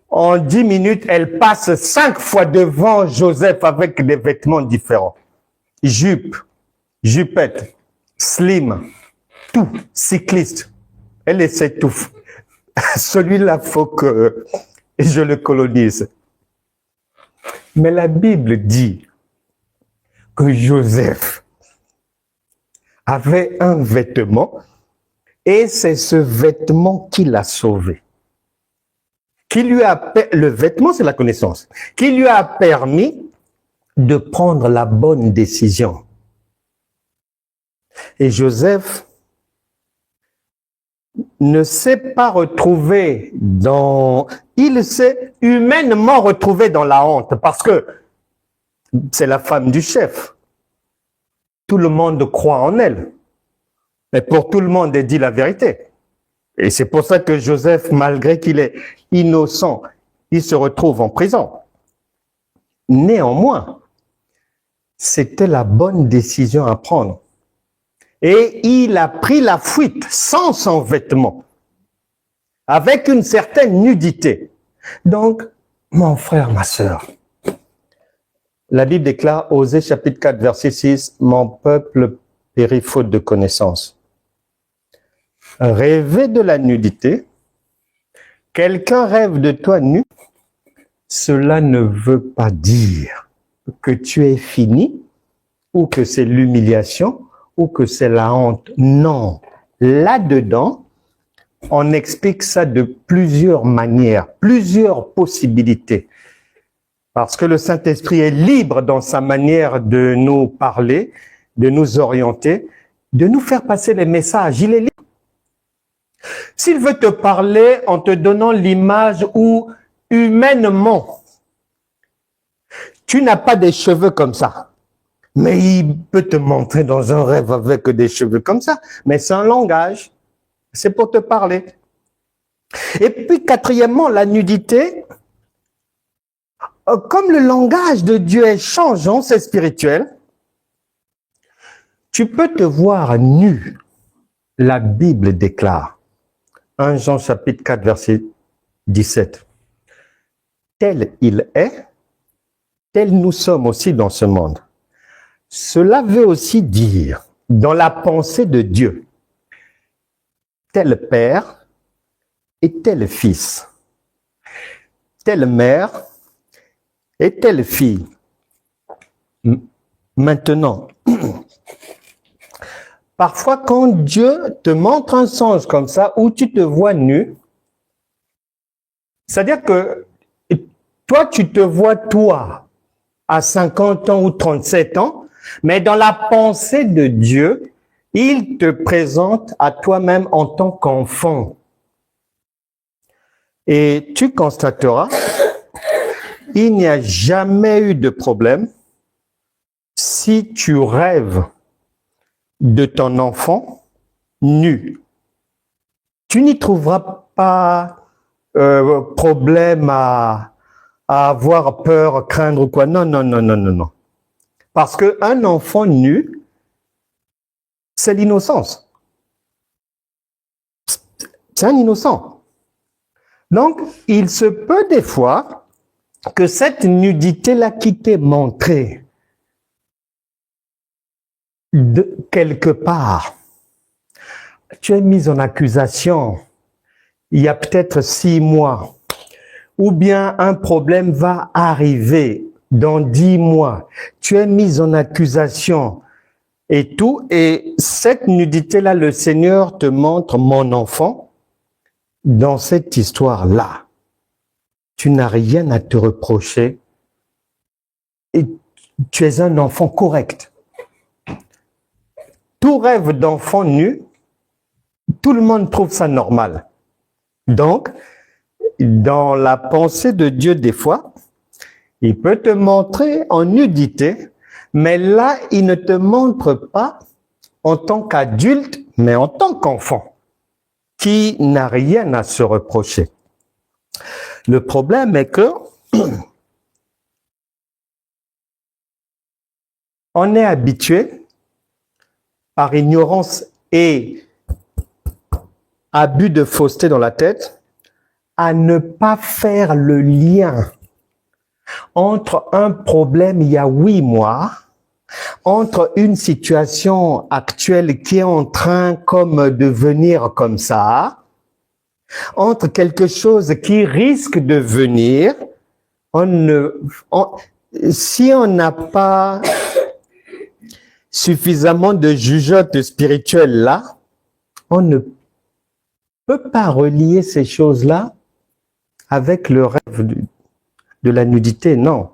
En 10 minutes, elle passe 5 fois devant Joseph avec des vêtements différents. Jupe, jupette, slim, tout, cycliste. Elle essaie tout. Celui-là, faut que je le colonise. Mais la Bible dit que Joseph avait un vêtement et c'est ce vêtement qui l'a sauvé. Le vêtement, c'est la connaissance, qui lui a permis de prendre la bonne décision. Et Joseph ne s'est pas retrouvé il s'est humainement retrouvé dans la honte parce que c'est la femme du chef. Tout le monde croit en elle. Mais pour tout le monde, elle dit la vérité. Et c'est pour ça que Joseph, malgré qu'il est innocent, il se retrouve en prison. Néanmoins, c'était la bonne décision à prendre. Et il a pris la fuite sans son vêtement, avec une certaine nudité. Donc, mon frère, ma sœur, la Bible déclare, Osée chapitre 4, verset 6, « Mon peuple périt faute de connaissance. » Rêver de la nudité, quelqu'un rêve de toi nu, cela ne veut pas dire que tu es fini, ou que c'est l'humiliation, ou que c'est la honte. Non, là-dedans, on explique ça de plusieurs manières, plusieurs possibilités. Parce que le Saint-Esprit est libre dans sa manière de nous parler, de nous orienter, de nous faire passer les messages. Il est libre. S'il veut te parler en te donnant l'image où, humainement, tu n'as pas des cheveux comme ça, mais il peut te montrer dans un rêve avec des cheveux comme ça, mais c'est un langage, c'est pour te parler. Et puis, quatrièmement, la nudité, comme le langage de Dieu est changeant, c'est spirituel, tu peux te voir nu. La Bible déclare, 1 Jean chapitre 4, verset 17, « Tel il est, tel nous sommes aussi dans ce monde. » Cela veut aussi dire, dans la pensée de Dieu, tel père et tel fils, telle mère et telle fille. Maintenant, parfois quand Dieu te montre un songe comme ça, où tu te vois nu, c'est-à-dire que toi, tu te vois toi à 50 ans ou 37 ans, mais dans la pensée de Dieu, il te présente à toi-même en tant qu'enfant. Et tu constateras, il n'y a jamais eu de problème si tu rêves de ton enfant nu. Tu n'y trouveras pas problème à avoir peur, craindre ou quoi. Non, non, non, non, non, non. Parce qu'un enfant nu, c'est l'innocence. C'est un innocent. Donc, il se peut des fois que cette nudité-là qui t'est montrée de quelque part, tu es mis en accusation il y a peut-être 6 mois, ou bien un problème va arriver dans 10 mois, tu es mis en accusation et tout, et cette nudité-là, le Seigneur te montre, mon enfant, dans cette histoire-là, tu n'as rien à te reprocher et tu es un enfant correct. Tout rêve d'enfant nu, tout le monde trouve ça normal. Donc, dans la pensée de Dieu, des fois, il peut te montrer en nudité, Mais là, il ne te montre pas en tant qu'adulte, mais en tant qu'enfant, qui n'a rien à se reprocher. Le problème est que on est habitué, par ignorance et abus de fausseté dans la tête, à ne pas faire le lien entre un problème il y a 8 mois, entre une situation actuelle qui est en train comme de venir comme ça, entre quelque chose qui risque de venir. Si on n'a pas suffisamment de jugeote spirituelle là, on ne peut pas relier ces choses-là avec le rêve de la nudité, non.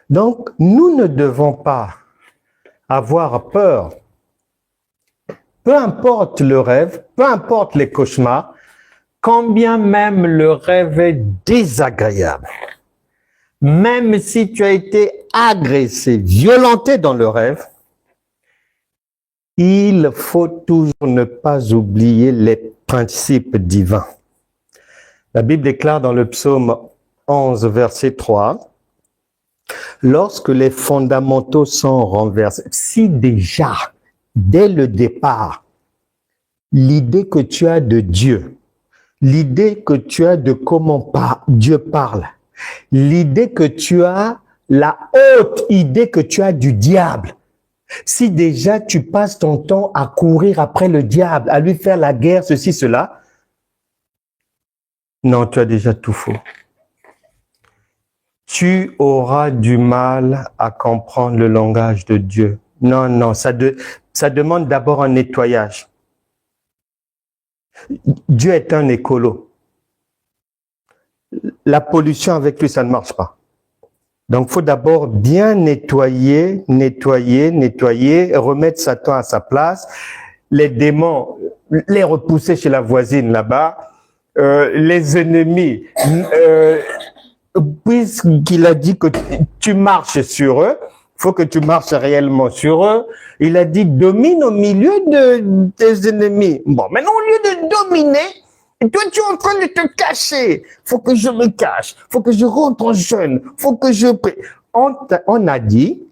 Donc, nous ne devons pas avoir peur. Peu importe le rêve, peu importe les cauchemars, quand bien même le rêve est désagréable, même si tu as été agressé, violenté dans le rêve, il faut toujours ne pas oublier les principes divins. La Bible déclare dans le psaume 11, verset 3, « Lorsque les fondamentaux sont renversés, si déjà, dès le départ, l'idée que tu as de Dieu, l'idée que tu as de comment Dieu parle, l'idée que tu as, la haute idée que tu as du diable, si déjà tu passes ton temps à courir après le diable, à lui faire la guerre, ceci, cela, non, tu as déjà tout faux. Tu auras du mal à comprendre le langage de Dieu. Non, non, ça demande d'abord un nettoyage. Dieu est un écolo. La pollution avec lui, ça ne marche pas. Donc, il faut d'abord bien nettoyer, remettre Satan à sa place, les démons, les repousser chez la voisine là-bas, les ennemis, puisqu'il a dit que tu marches sur eux, il faut que tu marches réellement sur eux. Il a dit, domine au milieu de tes ennemis. Bon, maintenant, au lieu de dominer, toi, tu es en train de te cacher. Faut que je me cache. Faut que je rentre en jeûne. Faut que je prie. On a dit,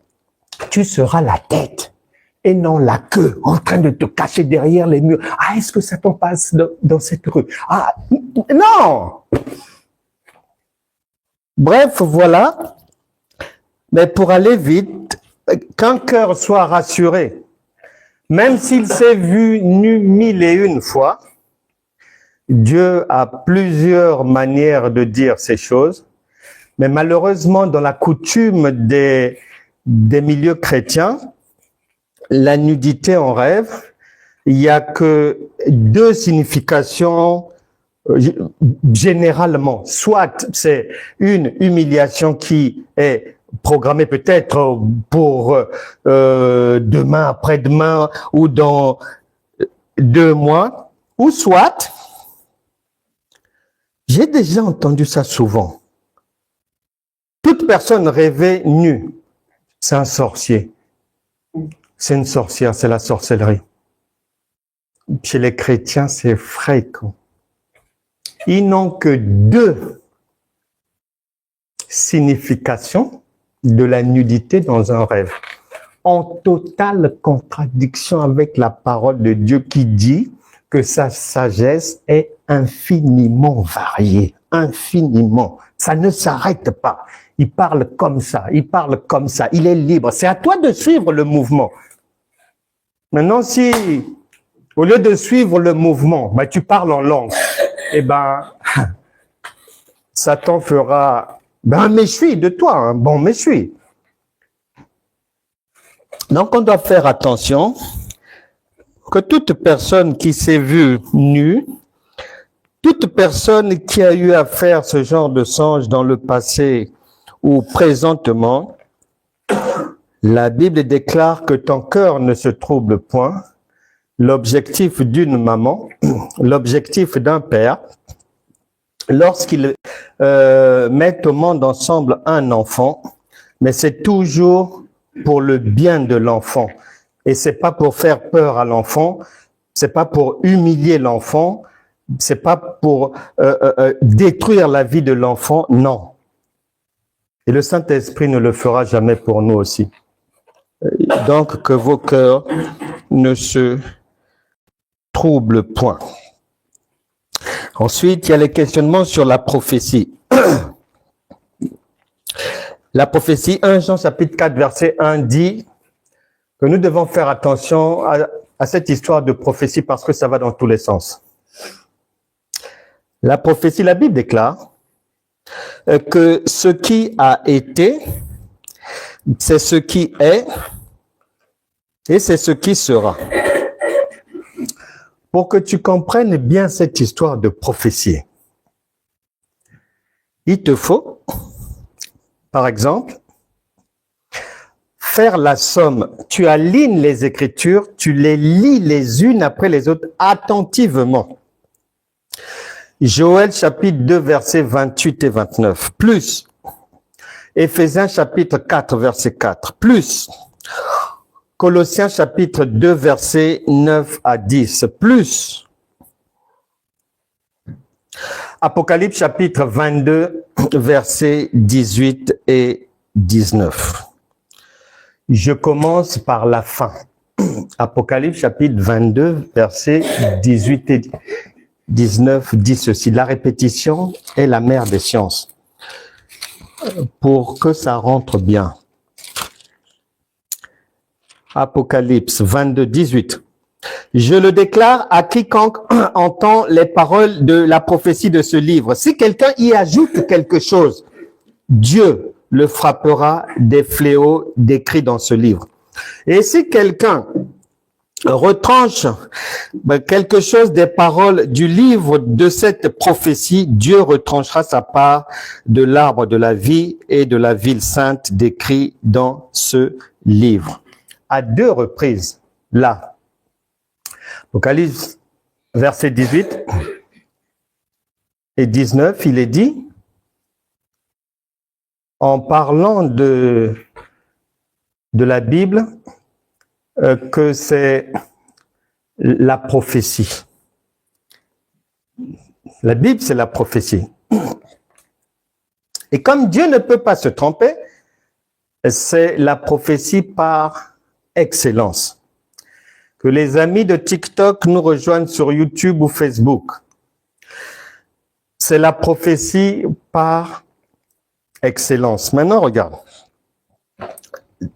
tu seras la tête et non la queue, en train de te cacher derrière les murs. Ah, est-ce que Satan passe dans cette rue? Ah, non! Bref, voilà. Mais pour aller vite, qu'un cœur soit rassuré, même s'il s'est vu nu 1001 fois, Dieu a plusieurs manières de dire ces choses, mais malheureusement, dans la coutume des milieux chrétiens, la nudité en rêve, il n'y a que 2 significations généralement. Soit c'est une humiliation qui est programmée peut-être pour demain, après-demain ou dans 2 mois, ou soit, j'ai déjà entendu ça souvent, toute personne rêvée nue, c'est un sorcier, c'est une sorcière, c'est la sorcellerie. Chez les chrétiens, c'est fréquent. Ils n'ont que 2 significations de la nudité dans un rêve, en totale contradiction avec la parole de Dieu qui dit que sa sagesse est infiniment variée, infiniment. Ça ne s'arrête pas. Il parle comme ça, il parle comme ça, il est libre. C'est à toi de suivre le mouvement. Maintenant, si au lieu de suivre le mouvement, ben, tu parles en langue, eh ben, Satan fera un méchoui de toi, un bon méchoui. Donc, on doit faire attention que toute personne qui s'est vue nue, toute personne qui a eu à faire ce genre de songe dans le passé ou présentement, la Bible déclare que ton cœur ne se trouble point. L'objectif d'une maman, l'objectif d'un père, lorsqu'ils mettent au monde ensemble un enfant, mais c'est toujours pour le bien de l'enfant. Et c'est pas pour faire peur à l'enfant, c'est pas pour humilier l'enfant, c'est pas pour détruire la vie de l'enfant, non. Et le Saint-Esprit ne le fera jamais pour nous aussi. Donc, que vos cœurs ne se troublent point. Ensuite, il y a les questionnements sur la prophétie. La prophétie, 1 Jean chapitre 4, verset 1 dit que nous devons faire attention à cette histoire de prophétie parce que ça va dans tous les sens. La prophétie, la Bible déclare que ce qui a été, c'est ce qui est et c'est ce qui sera. Pour que tu comprennes bien cette histoire de prophétie, il te faut, par exemple, faire la somme. Tu alignes les Écritures, tu les lis les unes après les autres attentivement. Joël chapitre 2, versets 28 et 29, plus Éphésiens chapitre 4, verset 4, plus Colossiens chapitre 2, versets 9 à 10, plus Apocalypse chapitre 22, versets 18 et 19. Je commence par la fin. Apocalypse chapitre 22, versets 18 et 19 dit ceci. La répétition est la mère des sciences. Pour que ça rentre bien. Apocalypse 22, 18. Je le déclare à quiconque entend les paroles de la prophétie de ce livre. Si quelqu'un y ajoute quelque chose, Dieu le frappera des fléaux décrits dans ce livre. Et si quelqu'un retranche quelque chose des paroles du livre de cette prophétie, Dieu retranchera sa part de l'arbre de la vie et de la ville sainte décrit dans ce livre. À 2 reprises, là, Apocalypse, verset 18 et 19, il est dit, en parlant de la Bible, que c'est la prophétie. La Bible, c'est la prophétie. Et comme Dieu ne peut pas se tromper, c'est la prophétie par excellence. Que les amis de TikTok nous rejoignent sur YouTube ou Facebook. C'est la prophétie par excellence. Maintenant, regarde.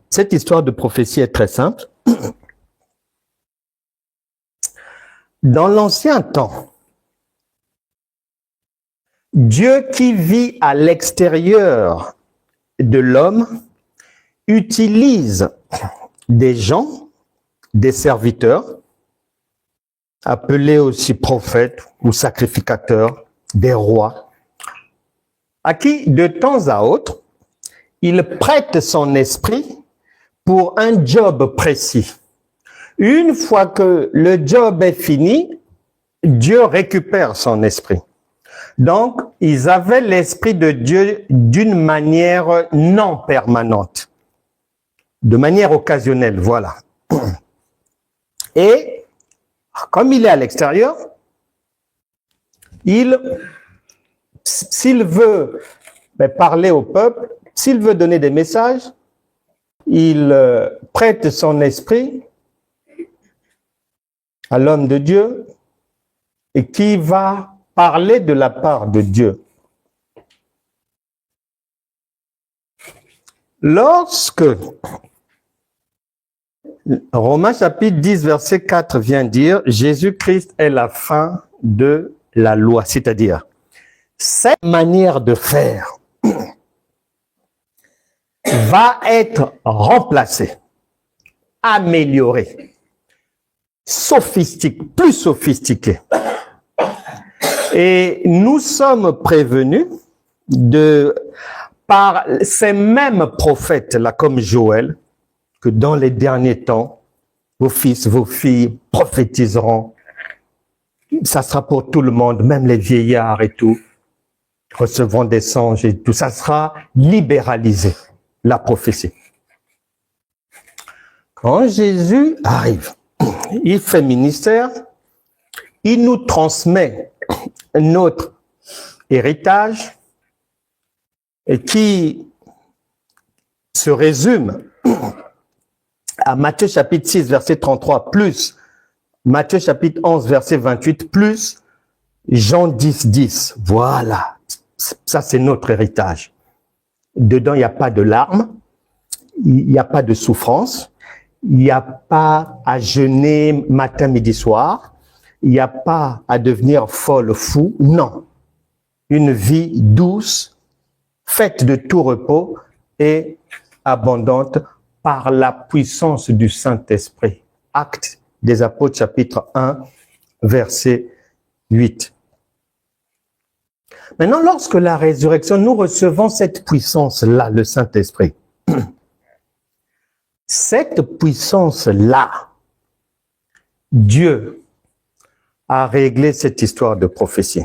Cette histoire de prophétie est très simple. Dans l'ancien temps, Dieu qui vit à l'extérieur de l'homme utilise des gens, des serviteurs, appelés aussi prophètes ou sacrificateurs, des rois, à qui de temps à autre, il prête son esprit pour un job précis. Une fois que le job est fini, Dieu récupère son esprit. Donc, ils avaient l'esprit de Dieu d'une manière non permanente, de manière occasionnelle, voilà. Et comme il est à l'extérieur, s'il veut parler au peuple, s'il veut donner des messages, il prête son esprit à l'homme de Dieu et qui va parler de la part de Dieu. Lorsque Romains chapitre 10, verset 4 vient dire, Jésus-Christ est la fin de la loi, c'est-à-dire cette manière de faire va être remplacée, améliorée, plus sophistiquée. Et nous sommes prévenus par ces mêmes prophètes-là, comme Joël, que dans les derniers temps, vos fils, vos filles prophétiseront. Ça sera pour tout le monde, même les vieillards et tout, recevront des songes et tout. Ça sera libéralisé. la prophétie. Quand Jésus arrive, il fait ministère, il nous transmet notre héritage et qui se résume à Matthieu chapitre 6, verset 33, plus Matthieu chapitre 11, verset 28, plus Jean 10, 10. Voilà, ça c'est notre héritage. Dedans, il n'y a pas de larmes, il n'y a pas de souffrance, il n'y a pas à jeûner matin, midi, soir, il n'y a pas à devenir folle, fou, non. Une vie douce, faite de tout repos et abondante par la puissance du Saint-Esprit. Actes des Apôtres, chapitre 1, verset 8. Maintenant, lorsque la résurrection, nous recevons cette puissance-là, le Saint-Esprit. Cette puissance-là, Dieu a réglé cette histoire de prophétie.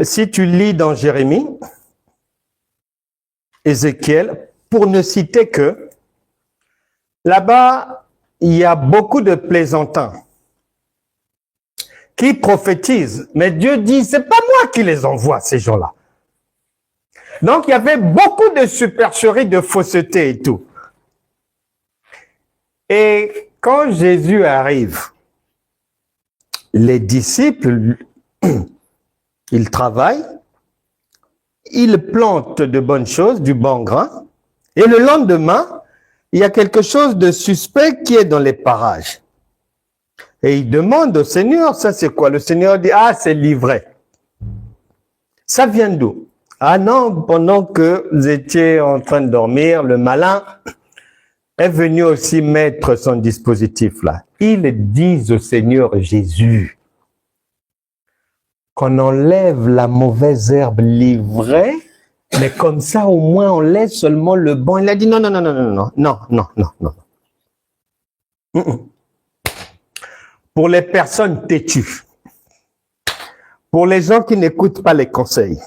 Si tu lis dans Jérémie, Ézéchiel, pour ne citer que, là-bas, il y a beaucoup de plaisantins qui prophétisent, mais Dieu dit, c'est pas moi qui les envoie, ces gens-là. Donc, il y avait beaucoup de supercherie, de fausseté et tout. Et quand Jésus arrive, les disciples, ils travaillent, ils plantent de bonnes choses, du bon grain, et le lendemain, il y a quelque chose de suspect qui est dans les parages. Et ils demandent au Seigneur, ça c'est quoi? Le Seigneur dit, ah, c'est l'ivraie. Ça vient d'où? Ah non, pendant que vous étiez en train de dormir, le malin est venu aussi mettre son dispositif là. Ils disent au Seigneur Jésus qu'on enlève la mauvaise herbe l'ivraie, mais comme ça au moins on laisse seulement le bon. Il a dit non, non, non, non, non, non, non, non, non, non. Pour les personnes têtues, pour les gens qui n'écoutent pas les conseils,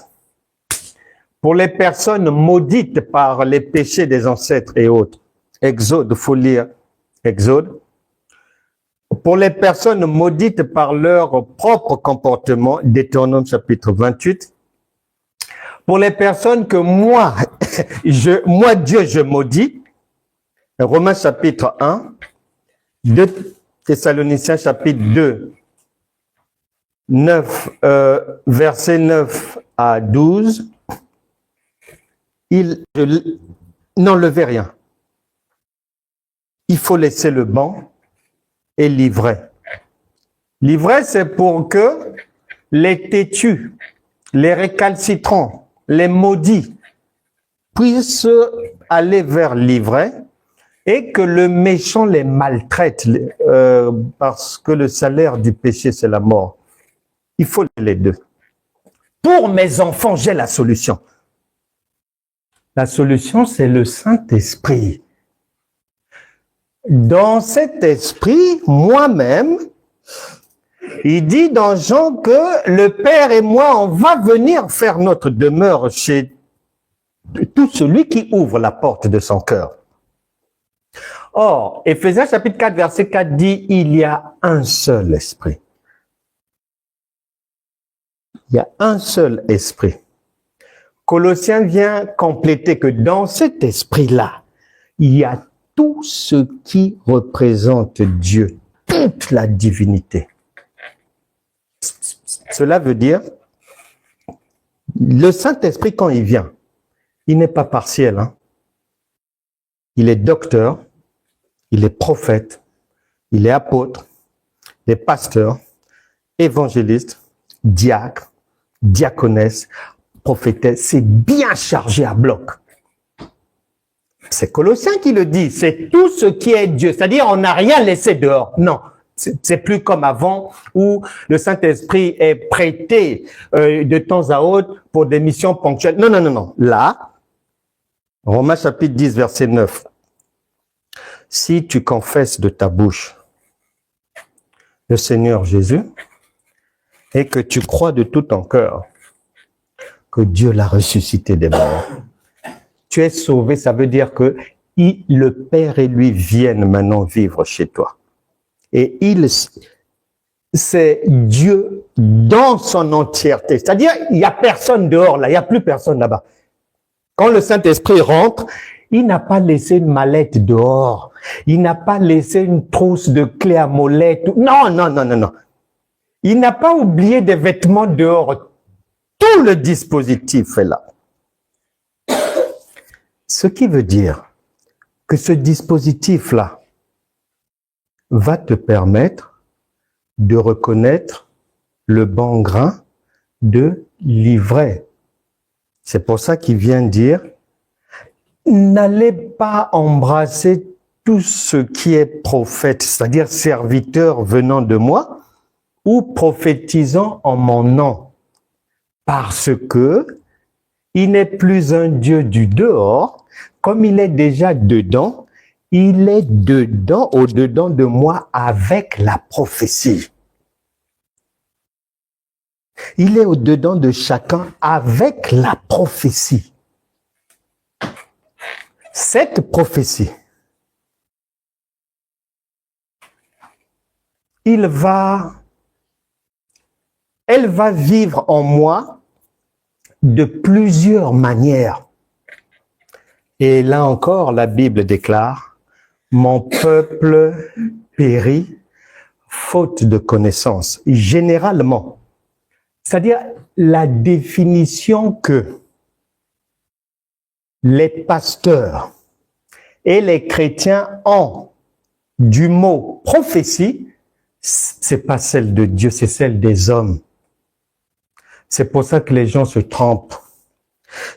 pour les personnes maudites par les péchés des ancêtres et autres, Exode, il faut lire Exode. Pour les personnes maudites par leur propre comportement, Deutéronome chapitre 28. Pour les personnes que moi, Dieu, je maudis, Romains chapitre 1, 2 Thessaloniciens chapitre 2, 9, verset 9 à 12, n'enlevez rien. Il faut laisser le bon et l'ivraie. L'ivraie, c'est pour que les têtus, les récalcitrants, les maudits puissent aller vers l'ivraie et que le méchant les maltraite parce que le salaire du péché, c'est la mort. Il faut les deux. Pour mes enfants, j'ai la solution. La solution, c'est le Saint-Esprit. Dans cet esprit, moi-même, il dit dans Jean que le Père et moi, on va venir faire notre demeure chez tout celui qui ouvre la porte de son cœur. Or, Éphésiens chapitre 4, verset 4 dit, il y a un seul esprit. Il y a un seul esprit. Colossiens vient compléter que dans cet esprit-là, il y a tout ce qui représente Dieu, toute la divinité. Cela veut dire, le Saint-Esprit, quand il vient, il n'est pas partiel. Hein? Il est docteur, il est prophète, il est apôtre, il est pasteur, évangéliste, diacre, diaconesse, prophétesse. C'est bien chargé à bloc. C'est Colossiens qui le dit, c'est tout ce qui est Dieu. C'est-à-dire, on n'a rien laissé dehors. Non, c'est plus comme avant où le Saint-Esprit est prêté de temps à autre pour des missions ponctuelles. Non, non, non, non. Là, Romains chapitre 10, verset 9. Si tu confesses de ta bouche le Seigneur Jésus et que tu crois de tout ton cœur que Dieu l'a ressuscité des morts. Tu es sauvé, ça veut dire que le Père et lui viennent maintenant vivre chez toi. Et c'est Dieu dans son entièreté. C'est-à-dire, il n'y a personne dehors là, il n'y a plus personne là-bas. Quand le Saint-Esprit rentre, il n'a pas laissé une mallette dehors. Il n'a pas laissé une trousse de clés à molette. Non, non, non, non, non. Il n'a pas oublié des vêtements dehors. Tout le dispositif est là. Ce qui veut dire que ce dispositif-là va te permettre de reconnaître le bon grain de l'ivraie. C'est pour ça qu'il vient dire, n'allez pas embrasser tout ce qui est prophète, c'est-à-dire serviteur venant de moi, ou prophétisant en mon nom, parce que il n'est plus un Dieu du dehors, comme il est déjà dedans, il est dedans, au-dedans de moi, avec la prophétie. Il est au-dedans de chacun avec la prophétie. Cette prophétie, elle va vivre en moi de plusieurs manières. Et là encore, la Bible déclare, « Mon peuple périt faute de connaissance. » Généralement, c'est-à-dire la définition que les pasteurs et les chrétiens ont du mot prophétie, c'est pas celle de Dieu, c'est celle des hommes. C'est pour ça que les gens se trompent.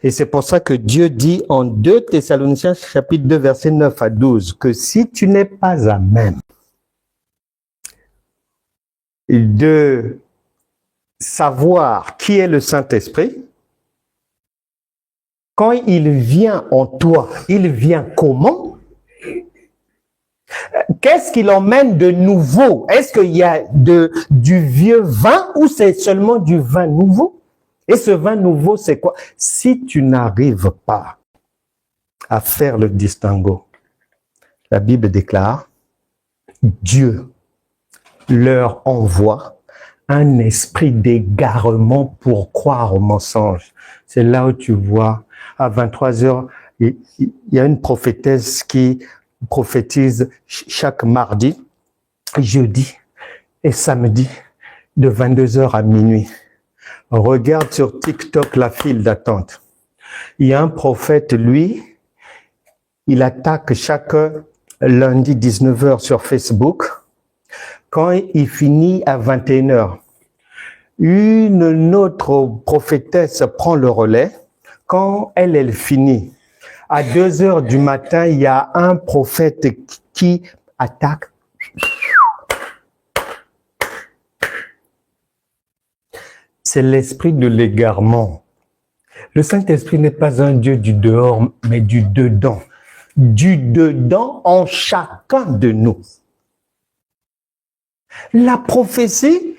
Et c'est pour ça que Dieu dit en 2 Thessaloniciens chapitre 2 versets 9 à 12 que si tu n'es pas à même de savoir qui est le Saint-Esprit, quand il vient en toi, il vient comment? Qu'est-ce qu'il emmène de nouveau? Est-ce qu'il y a du vieux vin ou c'est seulement du vin nouveau? Et ce vin nouveau, c'est quoi? Si tu n'arrives pas à faire le distinguo, la Bible déclare, Dieu leur envoie un esprit d'égarement pour croire au mensonge. C'est là où tu vois, à 23 heures, il y a une prophétesse qui prophétise chaque mardi, jeudi et samedi, de 22 heures à minuit. Regarde sur TikTok la file d'attente. Il y a un prophète, lui, il attaque chaque lundi 19 heures sur Facebook. Quand il finit à 21 heures, une autre prophétesse prend le relais. Quand elle finit, à 2 heures du matin, il y a un prophète qui attaque. C'est l'esprit de l'égarement. Le Saint-Esprit n'est pas un Dieu du dehors, mais du dedans. Du dedans en chacun de nous. La prophétie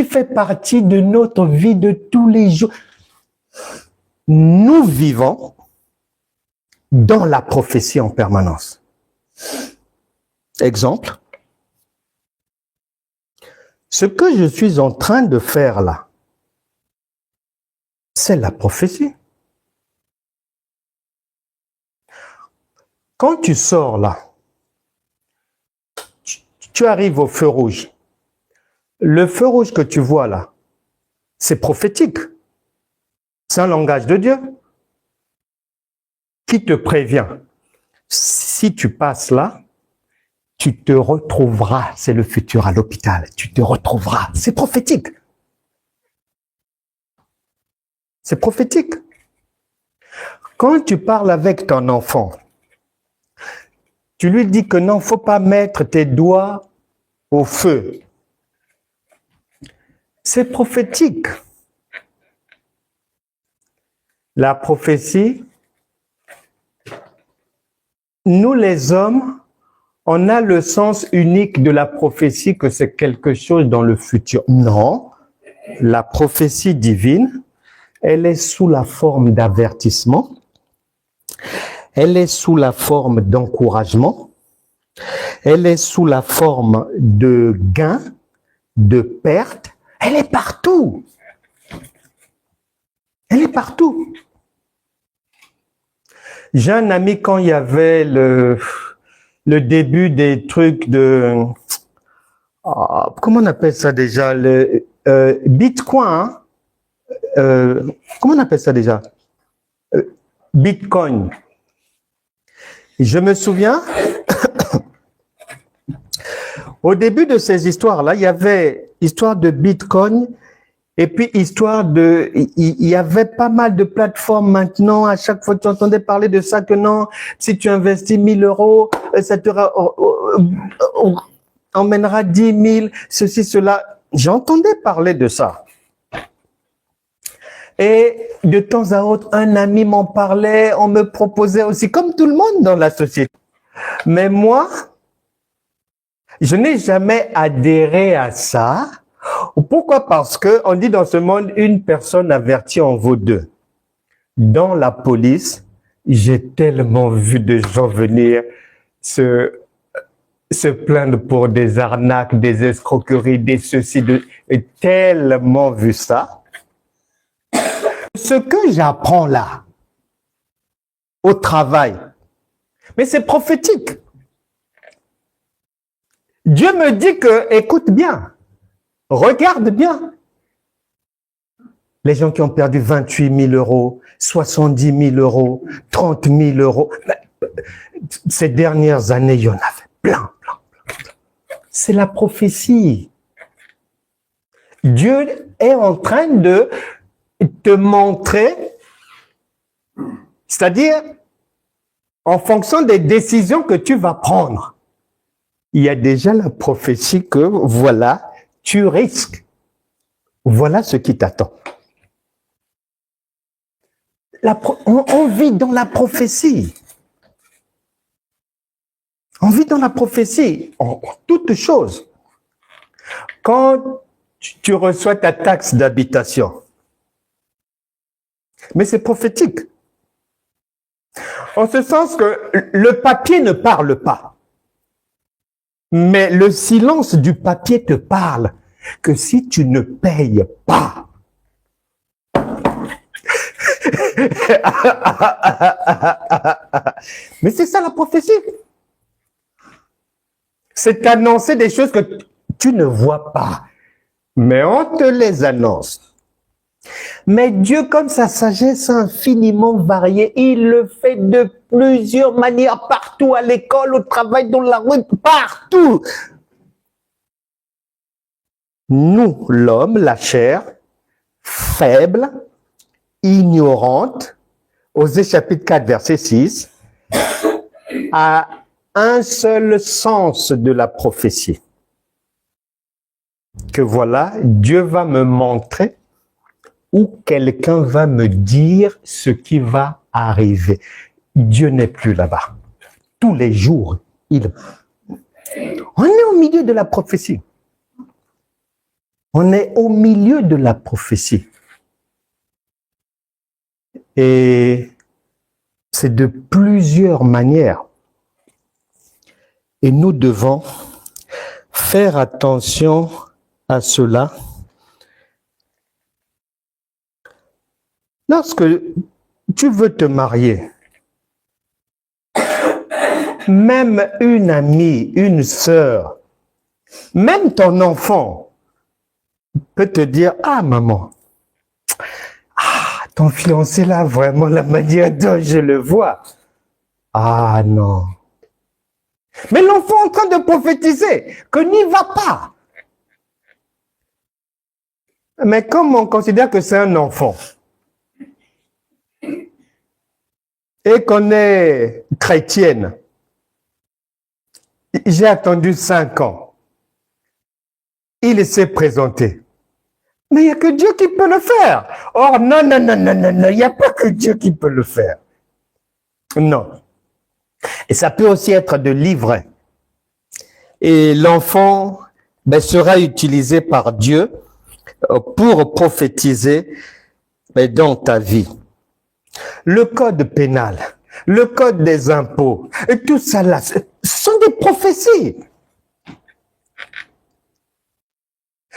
fait partie de notre vie de tous les jours. Nous vivons dans la prophétie en permanence. Exemple, ce que je suis en train de faire là, c'est la prophétie. Quand tu sors là, tu arrives au feu rouge. Le feu rouge que tu vois là, c'est prophétique. C'est un langage de Dieu qui te prévient. Si tu passes là, tu te retrouveras, c'est le futur à l'hôpital, tu te retrouveras. C'est prophétique. C'est prophétique. Quand tu parles avec ton enfant, tu lui dis que non, il ne faut pas mettre tes doigts au feu. C'est prophétique. La prophétie, nous les hommes, on a le sens unique de la prophétie que c'est quelque chose dans le futur. Non, La prophétie divine, elle est sous la forme d'avertissement, elle est sous la forme d'encouragement, elle est sous la forme de gain, de perte, elle est partout. Elle est partout. J'ai un ami, quand il y avait le début des trucs de... comment on appelle ça déjà? Le Bitcoin. Comment on appelle ça déjà? Bitcoin. Je me souviens, au début de ces histoires-là, il y avait histoire de Bitcoin. Et puis, histoire de... Il y avait pas mal de plateformes maintenant. À chaque fois, tu entendais parler de ça, que non, si tu investis 1000 euros, ça te emmènera 10 000, ceci, cela. J'entendais parler de ça. Et de temps à autre, un ami m'en parlait, on me proposait aussi, comme tout le monde dans la société. Mais moi, je n'ai jamais adhéré à ça. Pourquoi? Parce que on dit dans ce monde, une personne avertie en vaut deux. Dans la police, j'ai tellement vu de gens venir se plaindre pour des arnaques, des escroqueries, des ceci, j'ai tellement vu ça. Ce que j'apprends là, au travail, mais c'est prophétique. Dieu me dit que, écoute bien, regarde bien. Les gens qui ont perdu 28 000 euros, 70 000 euros, 30 000 euros. Ces dernières années, il y en avait plein. C'est la prophétie. Dieu est en train de te montrer, c'est-à-dire en fonction des décisions que tu vas prendre. Il y a déjà la prophétie que, voilà, tu risques. Voilà ce qui t'attend. On vit dans la prophétie. On vit dans la prophétie, en toutes choses. Quand tu reçois ta taxe d'habitation, mais c'est prophétique. En ce sens que le papier ne parle pas. Mais le silence du papier te parle que si tu ne payes pas, mais c'est ça la prophétie. C'est annoncer des choses que tu ne vois pas, mais on te les annonce. Mais Dieu, comme sa sagesse infiniment variée, il le fait de plusieurs manières, partout, à l'école, au travail, dans la rue, partout. Nous, l'homme, la chair, faible, ignorante, Osée chapitre 4, verset 6, a un seul sens de la prophétie. Que voilà, Dieu va me montrer ou quelqu'un va me dire ce qui va arriver. Dieu n'est plus là-bas. Tous les jours, on est au milieu de la prophétie. On est au milieu de la prophétie. Et c'est de plusieurs manières. Et nous devons faire attention à cela. Lorsque tu veux te marier, même une amie, une sœur, même ton enfant peut te dire, ah maman, ton fiancé là, vraiment la manière dont je le vois. Ah non. Mais l'enfant est en train de prophétiser que n'y va pas. Mais comme on considère que c'est un enfant et qu'on est chrétienne, j'ai attendu 5 ans. Il s'est présenté. Mais il n'y a que Dieu qui peut le faire. Or, non, il n'y a pas que Dieu qui peut le faire. Non. Et ça peut aussi être de l'ivraie. Et l'enfant sera utilisé par Dieu pour prophétiser dans ta vie. Le code pénal, le code des impôts, et tout ça là, ce sont des prophéties.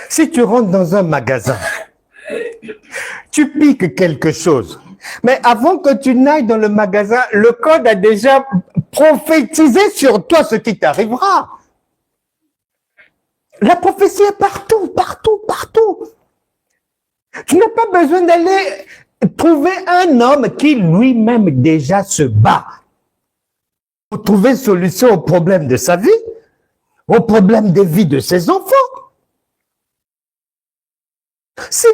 Si tu rentres dans un magasin, tu piques quelque chose, mais avant que tu n'ailles dans le magasin, le code a déjà prophétisé sur toi ce qui t'arrivera. La prophétie est partout, partout, partout. Tu n'as pas besoin d'aller trouver un homme qui lui-même déjà se bat pour trouver solution aux problèmes de sa vie, aux problèmes des vies de ses enfants. Si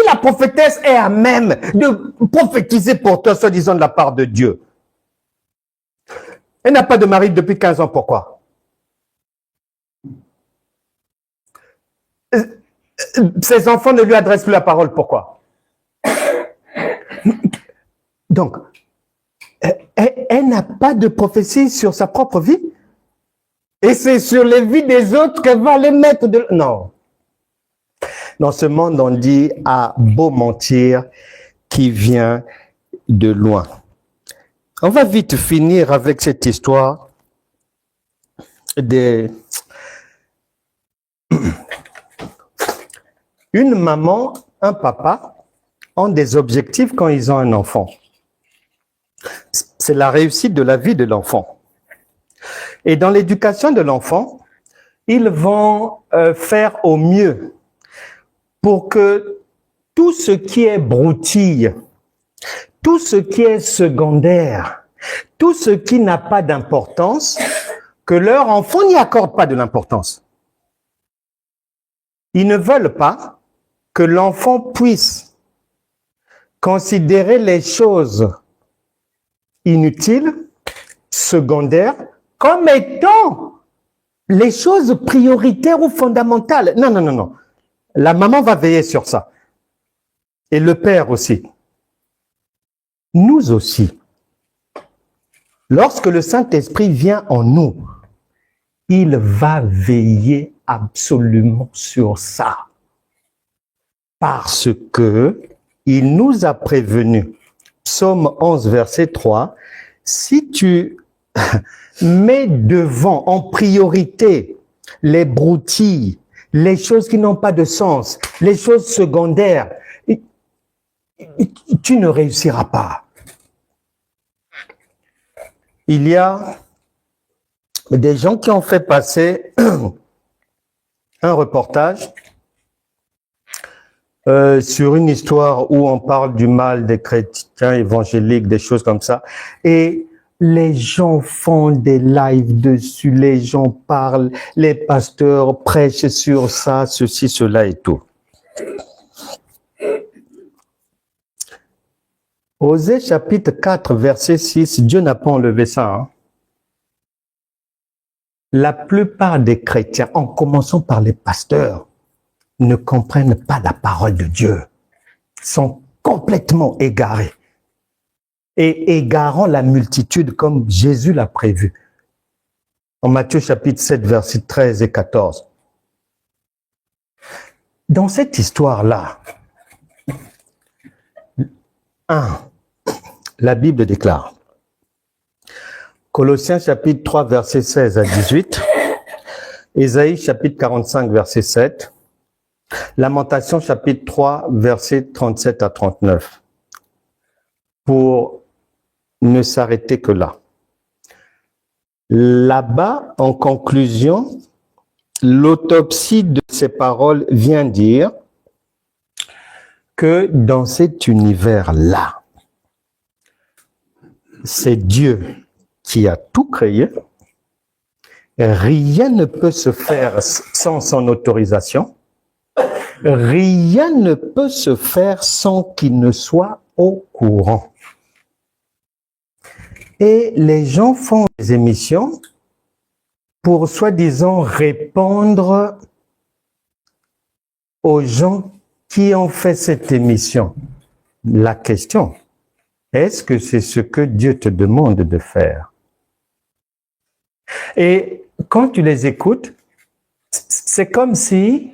la prophétesse est à même de prophétiser pour toi, soi-disant de la part de Dieu, elle n'a pas de mari depuis 15 ans, pourquoi? Ses enfants ne lui adressent plus la parole, pourquoi? Donc, elle n'a pas de prophétie sur sa propre vie. Et c'est sur les vies des autres qu'elle va les mettre de... Non. Dans ce monde, on dit « à beau mentir qui vient de loin ». On va vite finir avec cette histoire de... Une maman, un papa ont des objectifs quand ils ont un enfant. C'est la réussite de la vie de l'enfant. Et dans l'éducation de l'enfant, ils vont faire au mieux pour que tout ce qui est broutille, tout ce qui est secondaire, tout ce qui n'a pas d'importance, que leur enfant n'y accorde pas de l'importance. Ils ne veulent pas que l'enfant puisse considérer les choses inutiles, secondaires, comme étant les choses prioritaires ou fondamentales. Non, non, non, non. La maman va veiller sur ça. Et le père aussi. Nous aussi. Lorsque le Saint-Esprit vient en nous, il va veiller absolument sur ça. Parce que il nous a prévenus. Psaume 11, verset 3. Si tu mets devant, en priorité, les broutilles, les choses qui n'ont pas de sens, les choses secondaires, tu ne réussiras pas. Il y a des gens qui ont fait passer un reportage sur une histoire où on parle du mal des chrétiens évangéliques, des choses comme ça. Et les gens font des lives dessus, les gens parlent, les pasteurs prêchent sur ça, ceci, cela et tout. Osée chapitre 4, verset 6, Dieu n'a pas enlevé ça. Hein. La plupart des chrétiens, en commençant par les pasteurs, ne comprennent pas la parole de Dieu, sont complètement égarés et égarant la multitude comme Jésus l'a prévu. En Matthieu chapitre 7, versets 13 et 14. Dans cette histoire-là, la Bible déclare, Colossiens chapitre 3, verset 16 à 18, Ésaïe chapitre 45, verset 7, Lamentation chapitre 3, verset 37 à 39, pour ne s'arrêter que là. Là-bas, en conclusion, l'autopsie de ces paroles vient dire que dans cet univers-là, c'est Dieu qui a tout créé. Rien ne peut se faire sans son autorisation. Rien ne peut se faire sans qu'il ne soit au courant. Et les gens font des émissions pour soi-disant répondre aux gens qui ont fait cette émission. La question, est-ce que c'est ce que Dieu te demande de faire? Et quand tu les écoutes, c'est comme si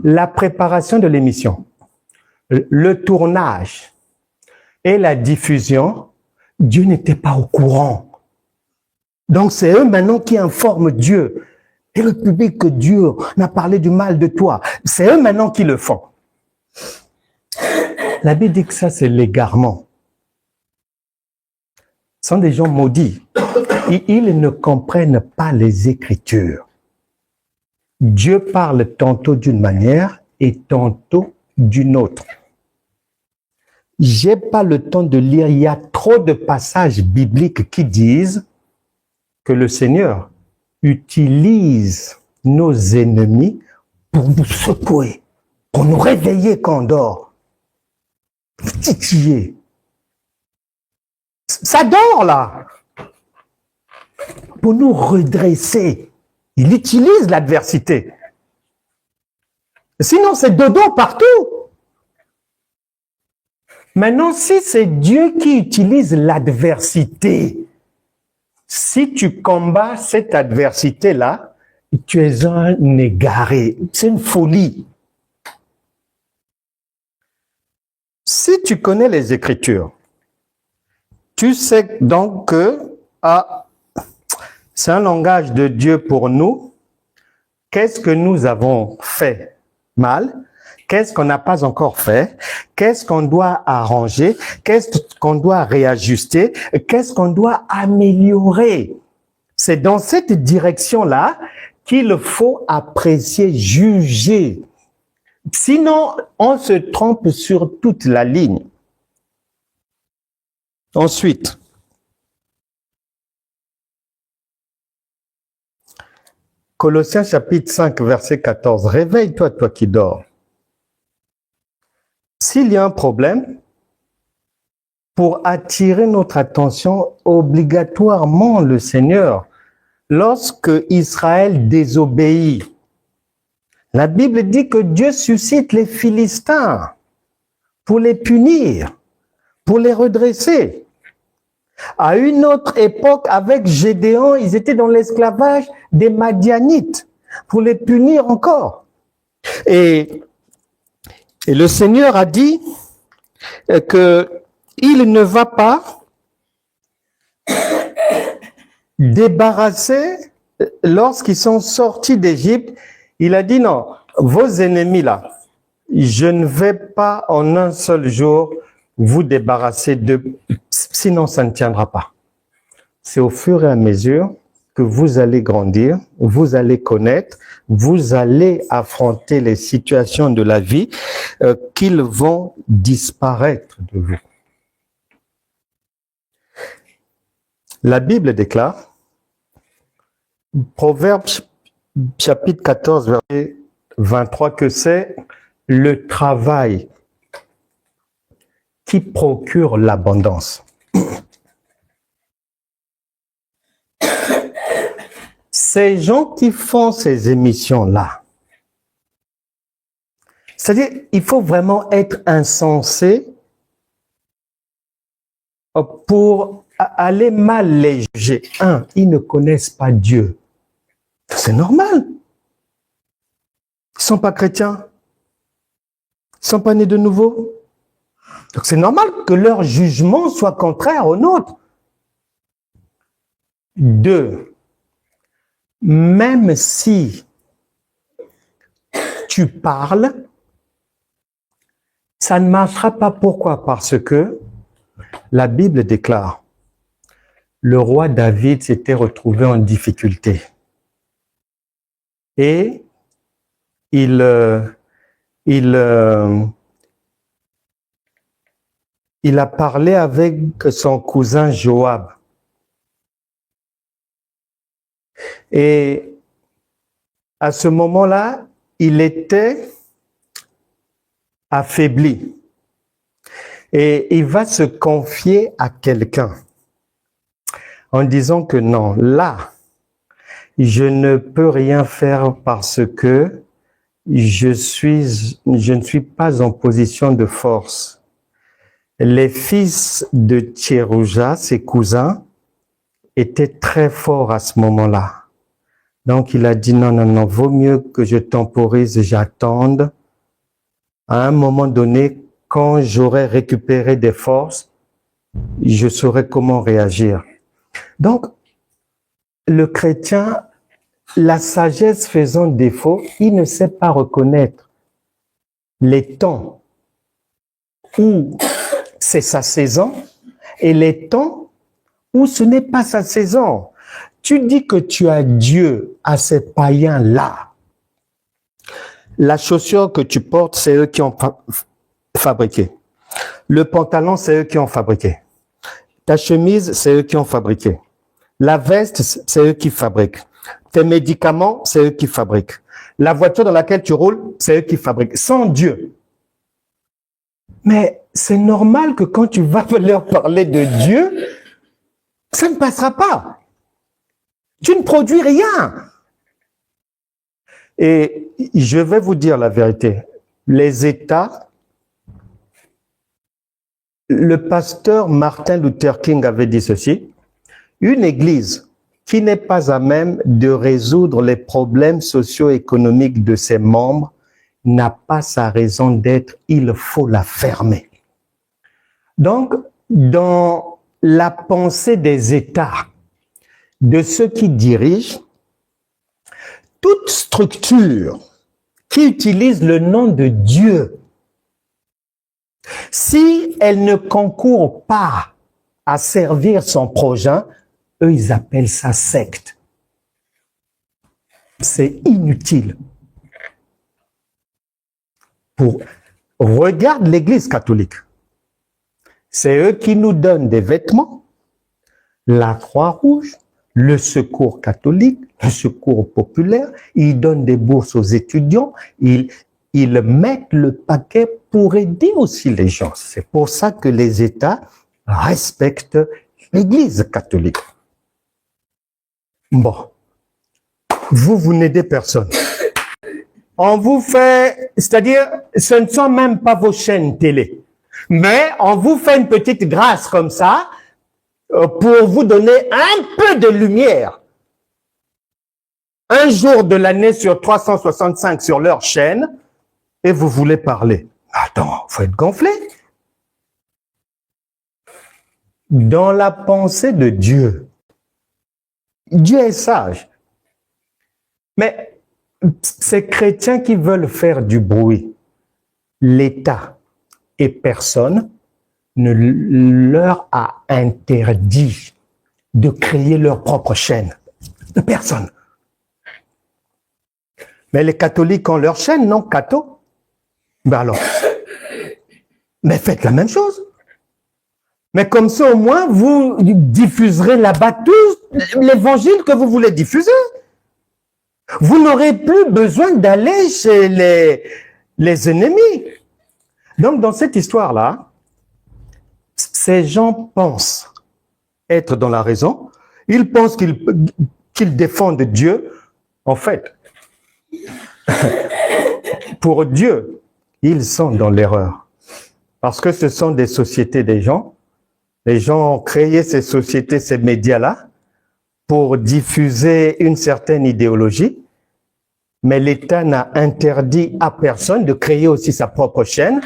la préparation de l'émission, le tournage et la diffusion, Dieu n'était pas au courant. Donc c'est eux maintenant qui informent Dieu. Et le public que Dieu n'a parlé du mal de toi, c'est eux maintenant qui le font. La Bible dit que ça c'est l'égarement. Ce sont des gens maudits. Ils ne comprennent pas les Écritures. Dieu parle tantôt d'une manière et tantôt d'une autre. J'ai pas le temps de lire, il y a trop de passages bibliques qui disent que le Seigneur utilise nos ennemis pour nous secouer, pour nous réveiller quand on dort, titiller. Ça dort là, pour nous redresser. Il utilise l'adversité. Sinon, c'est dodo partout. Maintenant, si c'est Dieu qui utilise l'adversité, si tu combats cette adversité-là, tu es un égaré. C'est une folie. Si tu connais les Écritures, tu sais donc que c'est un langage de Dieu pour nous. Qu'est-ce que nous avons fait mal? Qu'est-ce qu'on n'a pas encore fait? Qu'est-ce qu'on doit arranger? Qu'est-ce qu'on doit réajuster? Qu'est-ce qu'on doit améliorer? C'est dans cette direction-là qu'il faut apprécier, juger. Sinon, on se trompe sur toute la ligne. Ensuite, Colossiens chapitre 5, verset 14. Réveille-toi, toi qui dors. S'il y a un problème, pour attirer notre attention, obligatoirement le Seigneur, lorsque Israël désobéit, la Bible dit que Dieu suscite les Philistins pour les punir, pour les redresser. À une autre époque, avec Gédéon, ils étaient dans l'esclavage des Madianites, pour les punir encore. Et le Seigneur a dit qu'il ne va pas débarrasser, lorsqu'ils sont sortis d'Égypte, il a dit non, vos ennemis là, je ne vais pas en un seul jour vous débarrasser d'eux, sinon ça ne tiendra pas. C'est au fur et à mesure que vous allez grandir, vous allez connaître, vous allez affronter les situations de la vie qu'ils vont disparaître de vous. La Bible déclare, Proverbes chapitre 14, verset 23, que c'est le travail qui procure l'abondance. Ces gens qui font ces émissions-là, c'est-à-dire, il faut vraiment être insensé pour aller mal les juger. Ils ne connaissent pas Dieu. C'est normal. Ils ne sont pas chrétiens. Ils ne sont pas nés de nouveau. Donc c'est normal que leur jugement soit contraire au nôtre. 2. Même si tu parles, ça ne marchera pas. Pourquoi? Parce que la Bible déclare, le roi David s'était retrouvé en difficulté. Et il a parlé avec son cousin Joab. Et à ce moment-là, il était affaibli. Et il va se confier à quelqu'un en disant que non, là, je ne peux rien faire parce que je ne suis pas en position de force. Les fils de Tsérouja, ses cousins, étaient très forts à ce moment-là. Donc, il a dit non, non, non, vaut mieux que je temporise, j'attende. À un moment donné, quand j'aurai récupéré des forces, je saurai comment réagir. Donc, le chrétien, la sagesse faisant défaut, il ne sait pas reconnaître les temps où c'est sa saison et les temps où ce n'est pas sa saison. Tu dis que tu as Dieu à ces païens-là. La chaussure que tu portes, c'est eux qui ont fabriqué. Le pantalon, c'est eux qui ont fabriqué. Ta chemise, c'est eux qui ont fabriqué. La veste, c'est eux qui fabriquent. Tes médicaments, c'est eux qui fabriquent. La voiture dans laquelle tu roules, c'est eux qui fabriquent. Sans Dieu. Mais c'est normal que quand tu vas leur parler de Dieu, ça ne passera pas. Tu ne produis rien. Et je vais vous dire la vérité. Les États, le pasteur Martin Luther King avait dit ceci, une église qui n'est pas à même de résoudre les problèmes socio-économiques de ses membres n'a pas sa raison d'être, il faut la fermer. Donc, dans la pensée des États, de ceux qui dirigent, toute structure qui utilise le nom de Dieu, si elle ne concourt pas à servir son prochain, eux, ils appellent ça secte. C'est inutile. Regarde l'Église catholique. C'est eux qui nous donnent des vêtements, la Croix-Rouge, le Secours catholique, le Secours populaire. Ils donnent des bourses aux étudiants. Ils mettent le paquet pour aider aussi les gens. C'est pour ça que les États respectent l'Église catholique. Bon, vous n'aidez personne. On vous fait, c'est-à-dire, ce ne sont même pas vos chaînes télé, mais on vous fait une petite grâce comme ça pour vous donner un peu de lumière. Un jour de l'année sur 365 sur leur chaîne, et vous voulez parler. Attends, faut être gonflé. Dans la pensée de Dieu, Dieu est sage. Mais ces chrétiens qui veulent faire du bruit, l'État et personne ne leur a interdit de créer leur propre chaîne. De personne. Mais les catholiques ont leur chaîne, non, catho? Ben alors, mais faites la même chose. Mais comme ça, au moins, vous diffuserez là-bas tout l'évangile que vous voulez diffuser. Vous n'aurez plus besoin d'aller chez les ennemis. Donc, dans cette histoire-là, ces gens pensent être dans la raison. Ils pensent qu'ils défendent Dieu. En fait, pour Dieu, ils sont dans l'erreur. Parce que ce sont des sociétés des gens. Les gens ont créé ces sociétés, ces médias-là, pour diffuser une certaine idéologie. Mais l'État n'a interdit à personne de créer aussi sa propre chaîne.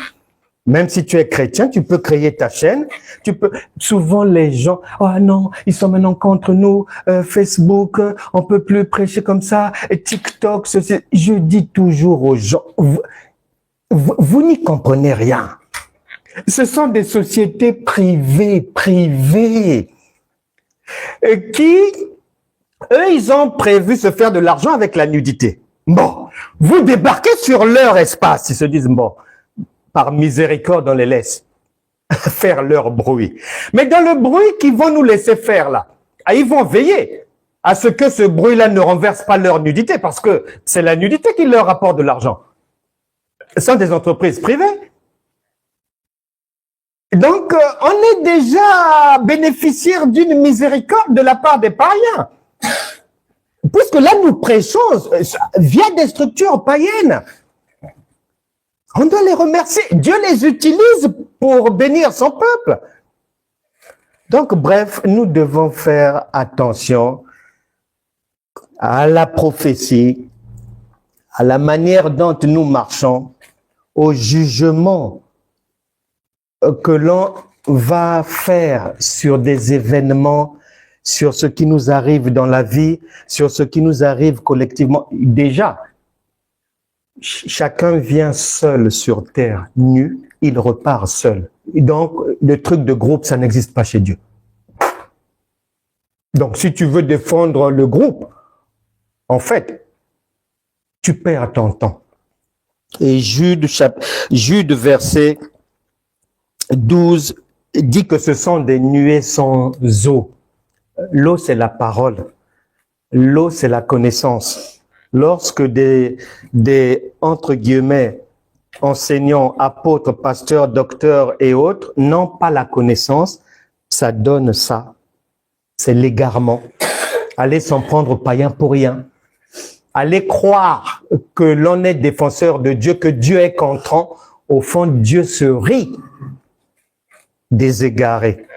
Même si tu es chrétien, tu peux créer ta chaîne. Tu peux. Souvent les gens, oh non, ils sont maintenant contre nous. Facebook, on peut plus prêcher comme ça. Et TikTok, ceci. Je dis toujours aux gens, vous n'y comprenez rien. Ce sont des sociétés privées, qui, eux, ils ont prévu se faire de l'argent avec la nudité. Bon, vous débarquez sur leur espace, ils se disent, bon, par miséricorde, on les laisse faire leur bruit. Mais dans le bruit qu'ils vont nous laisser faire là, ils vont veiller à ce que ce bruit-là ne renverse pas leur nudité, parce que c'est la nudité qui leur apporte de l'argent. Ce sont des entreprises privées. Donc, on est déjà bénéficiaire d'une miséricorde de la part des païens. Puisque là, nous prêchons via des structures païennes. On doit les remercier. Dieu les utilise pour bénir son peuple. Donc, bref, nous devons faire attention à la prophétie, à la manière dont nous marchons, au jugement que l'on va faire sur des événements, sur ce qui nous arrive dans la vie, sur ce qui nous arrive collectivement. Déjà, chacun vient seul sur terre, nu, il repart seul. Et donc, le truc de groupe, ça n'existe pas chez Dieu. Donc, si tu veux défendre le groupe, en fait, tu perds ton temps. Et Jude, verset 12, dit que ce sont des nuées sans eau. L'eau, c'est la parole. L'eau, c'est la connaissance. Lorsque des entre guillemets, enseignants, apôtres, pasteurs, docteurs et autres n'ont pas la connaissance, ça donne ça. C'est l'égarement. Aller s'en prendre païen pour rien. Aller croire que l'on est défenseur de Dieu, que Dieu est content. Au fond, Dieu se rit des égarés.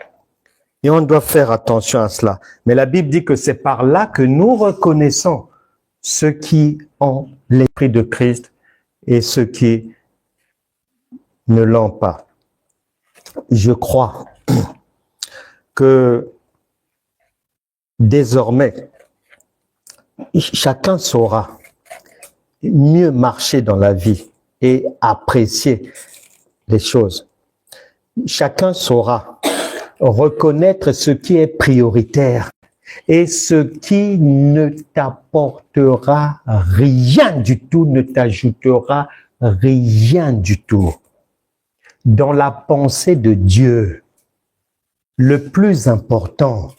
Et on doit faire attention à cela. Mais la Bible dit que c'est par là que nous reconnaissons ceux qui ont l'esprit de Christ et ceux qui ne l'ont pas. Je crois que désormais, chacun saura mieux marcher dans la vie et apprécier les choses. Chacun saura reconnaître ce qui est prioritaire et ce qui ne t'apportera rien du tout, ne t'ajoutera rien du tout. Dans la pensée de Dieu, le plus important,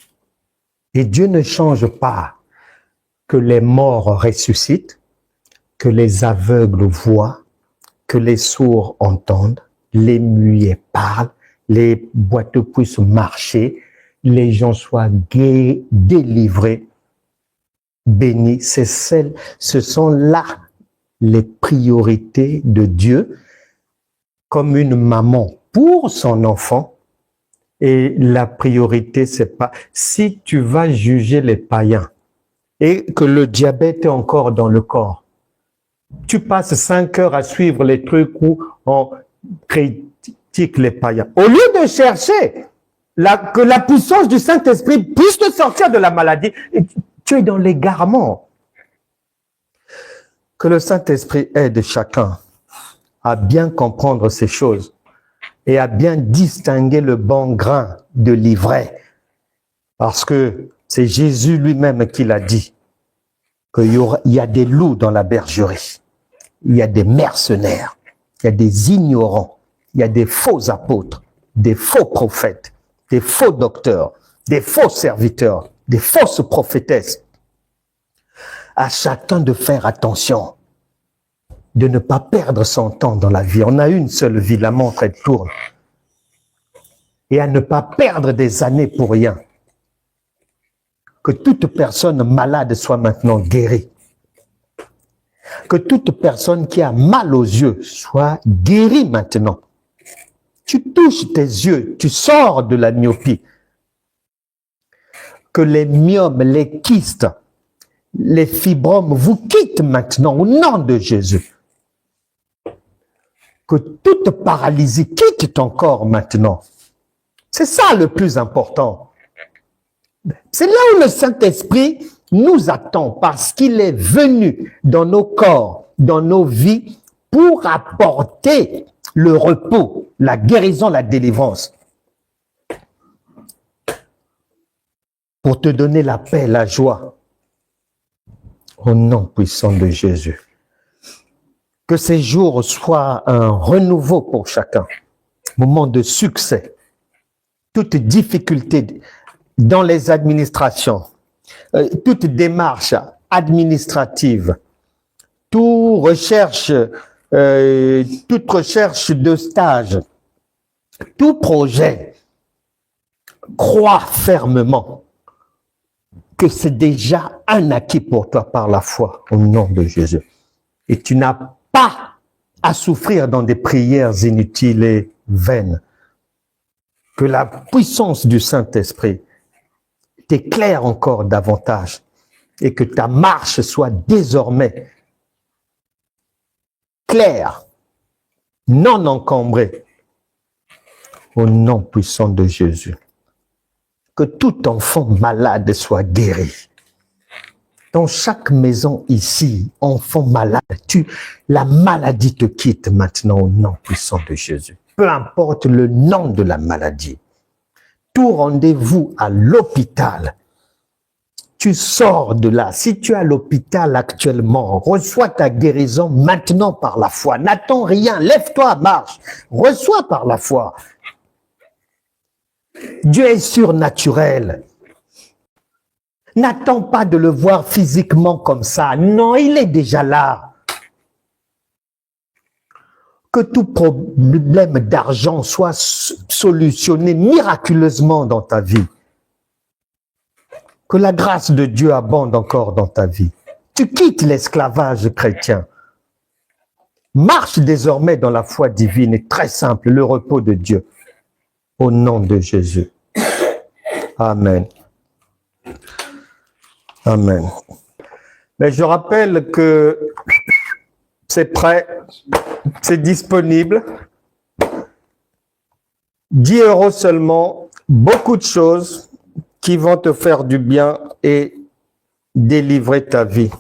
et Dieu ne change pas, que les morts ressuscitent, que les aveugles voient, que les sourds entendent, les muets parlent, les boiteux puissent marcher, les gens soient délivrés, bénis. Ce sont là les priorités de Dieu, comme une maman pour son enfant. Et la priorité, c'est pas si tu vas juger les païens et que le diabète est encore dans le corps. Tu passes 5 heures à suivre les trucs où on critique les païens. Au lieu de chercher que la puissance du Saint-Esprit puisse te sortir de la maladie, tu es dans l'égarement. Que le Saint-Esprit aide chacun à bien comprendre ces choses et à bien distinguer le bon grain de l'ivraie. Parce que c'est Jésus lui-même qui l'a dit, qu'il y a des loups dans la bergerie, il y a des mercenaires, il y a des ignorants, il y a des faux apôtres, des faux prophètes, des faux docteurs, des faux serviteurs, des fausses prophétesses. À chacun de faire attention, de ne pas perdre son temps dans la vie. On a une seule vie, la montre elle tourne. Et à ne pas perdre des années pour rien. Que toute personne malade soit maintenant guérie. Que toute personne qui a mal aux yeux soit guérie maintenant. Tu touches tes yeux, tu sors de la myopie. Que les myomes, les kystes, les fibromes vous quittent maintenant au nom de Jésus. Que toute paralysie quitte ton corps maintenant. C'est ça le plus important. C'est là où le Saint-Esprit nous attend parce qu'il est venu dans nos corps, dans nos vies pour apporter le repos, la guérison, la délivrance. Pour te donner la paix, la joie. Au nom puissant de Jésus. Que ces jours soient un renouveau pour chacun. Moment de succès. Toute difficulté dans les administrations, toute démarche administrative, toute recherche de stage, tout projet, crois fermement que c'est déjà un acquis pour toi par la foi au nom de Jésus. Et tu n'as pas à souffrir dans des prières inutiles et vaines. Que la puissance du Saint-Esprit t'éclaire encore davantage et que ta marche soit désormais claire, non encombrée, au nom puissant de Jésus. Que tout enfant malade soit guéri. Dans chaque maison ici, enfant malade, la maladie te quitte maintenant au nom puissant de Jésus. Peu importe le nom de la maladie. Tout rendez-vous à l'hôpital. Tu sors de là. Si tu es à l'hôpital actuellement, reçois ta guérison maintenant par la foi. N'attends rien. Lève-toi, marche. Reçois par la foi. Dieu est surnaturel. N'attends pas de le voir physiquement comme ça. Non, il est déjà là. Que tout problème d'argent soit solutionné miraculeusement dans ta vie. Que la grâce de Dieu abonde encore dans ta vie. Tu quittes l'esclavage chrétien. Marche désormais dans la foi divine et très simple, le repos de Dieu. Au nom de Jésus. Amen. Amen. Mais je rappelle que c'est prêt, c'est disponible. 10 € seulement, beaucoup de choses qui vont te faire du bien et délivrer ta vie.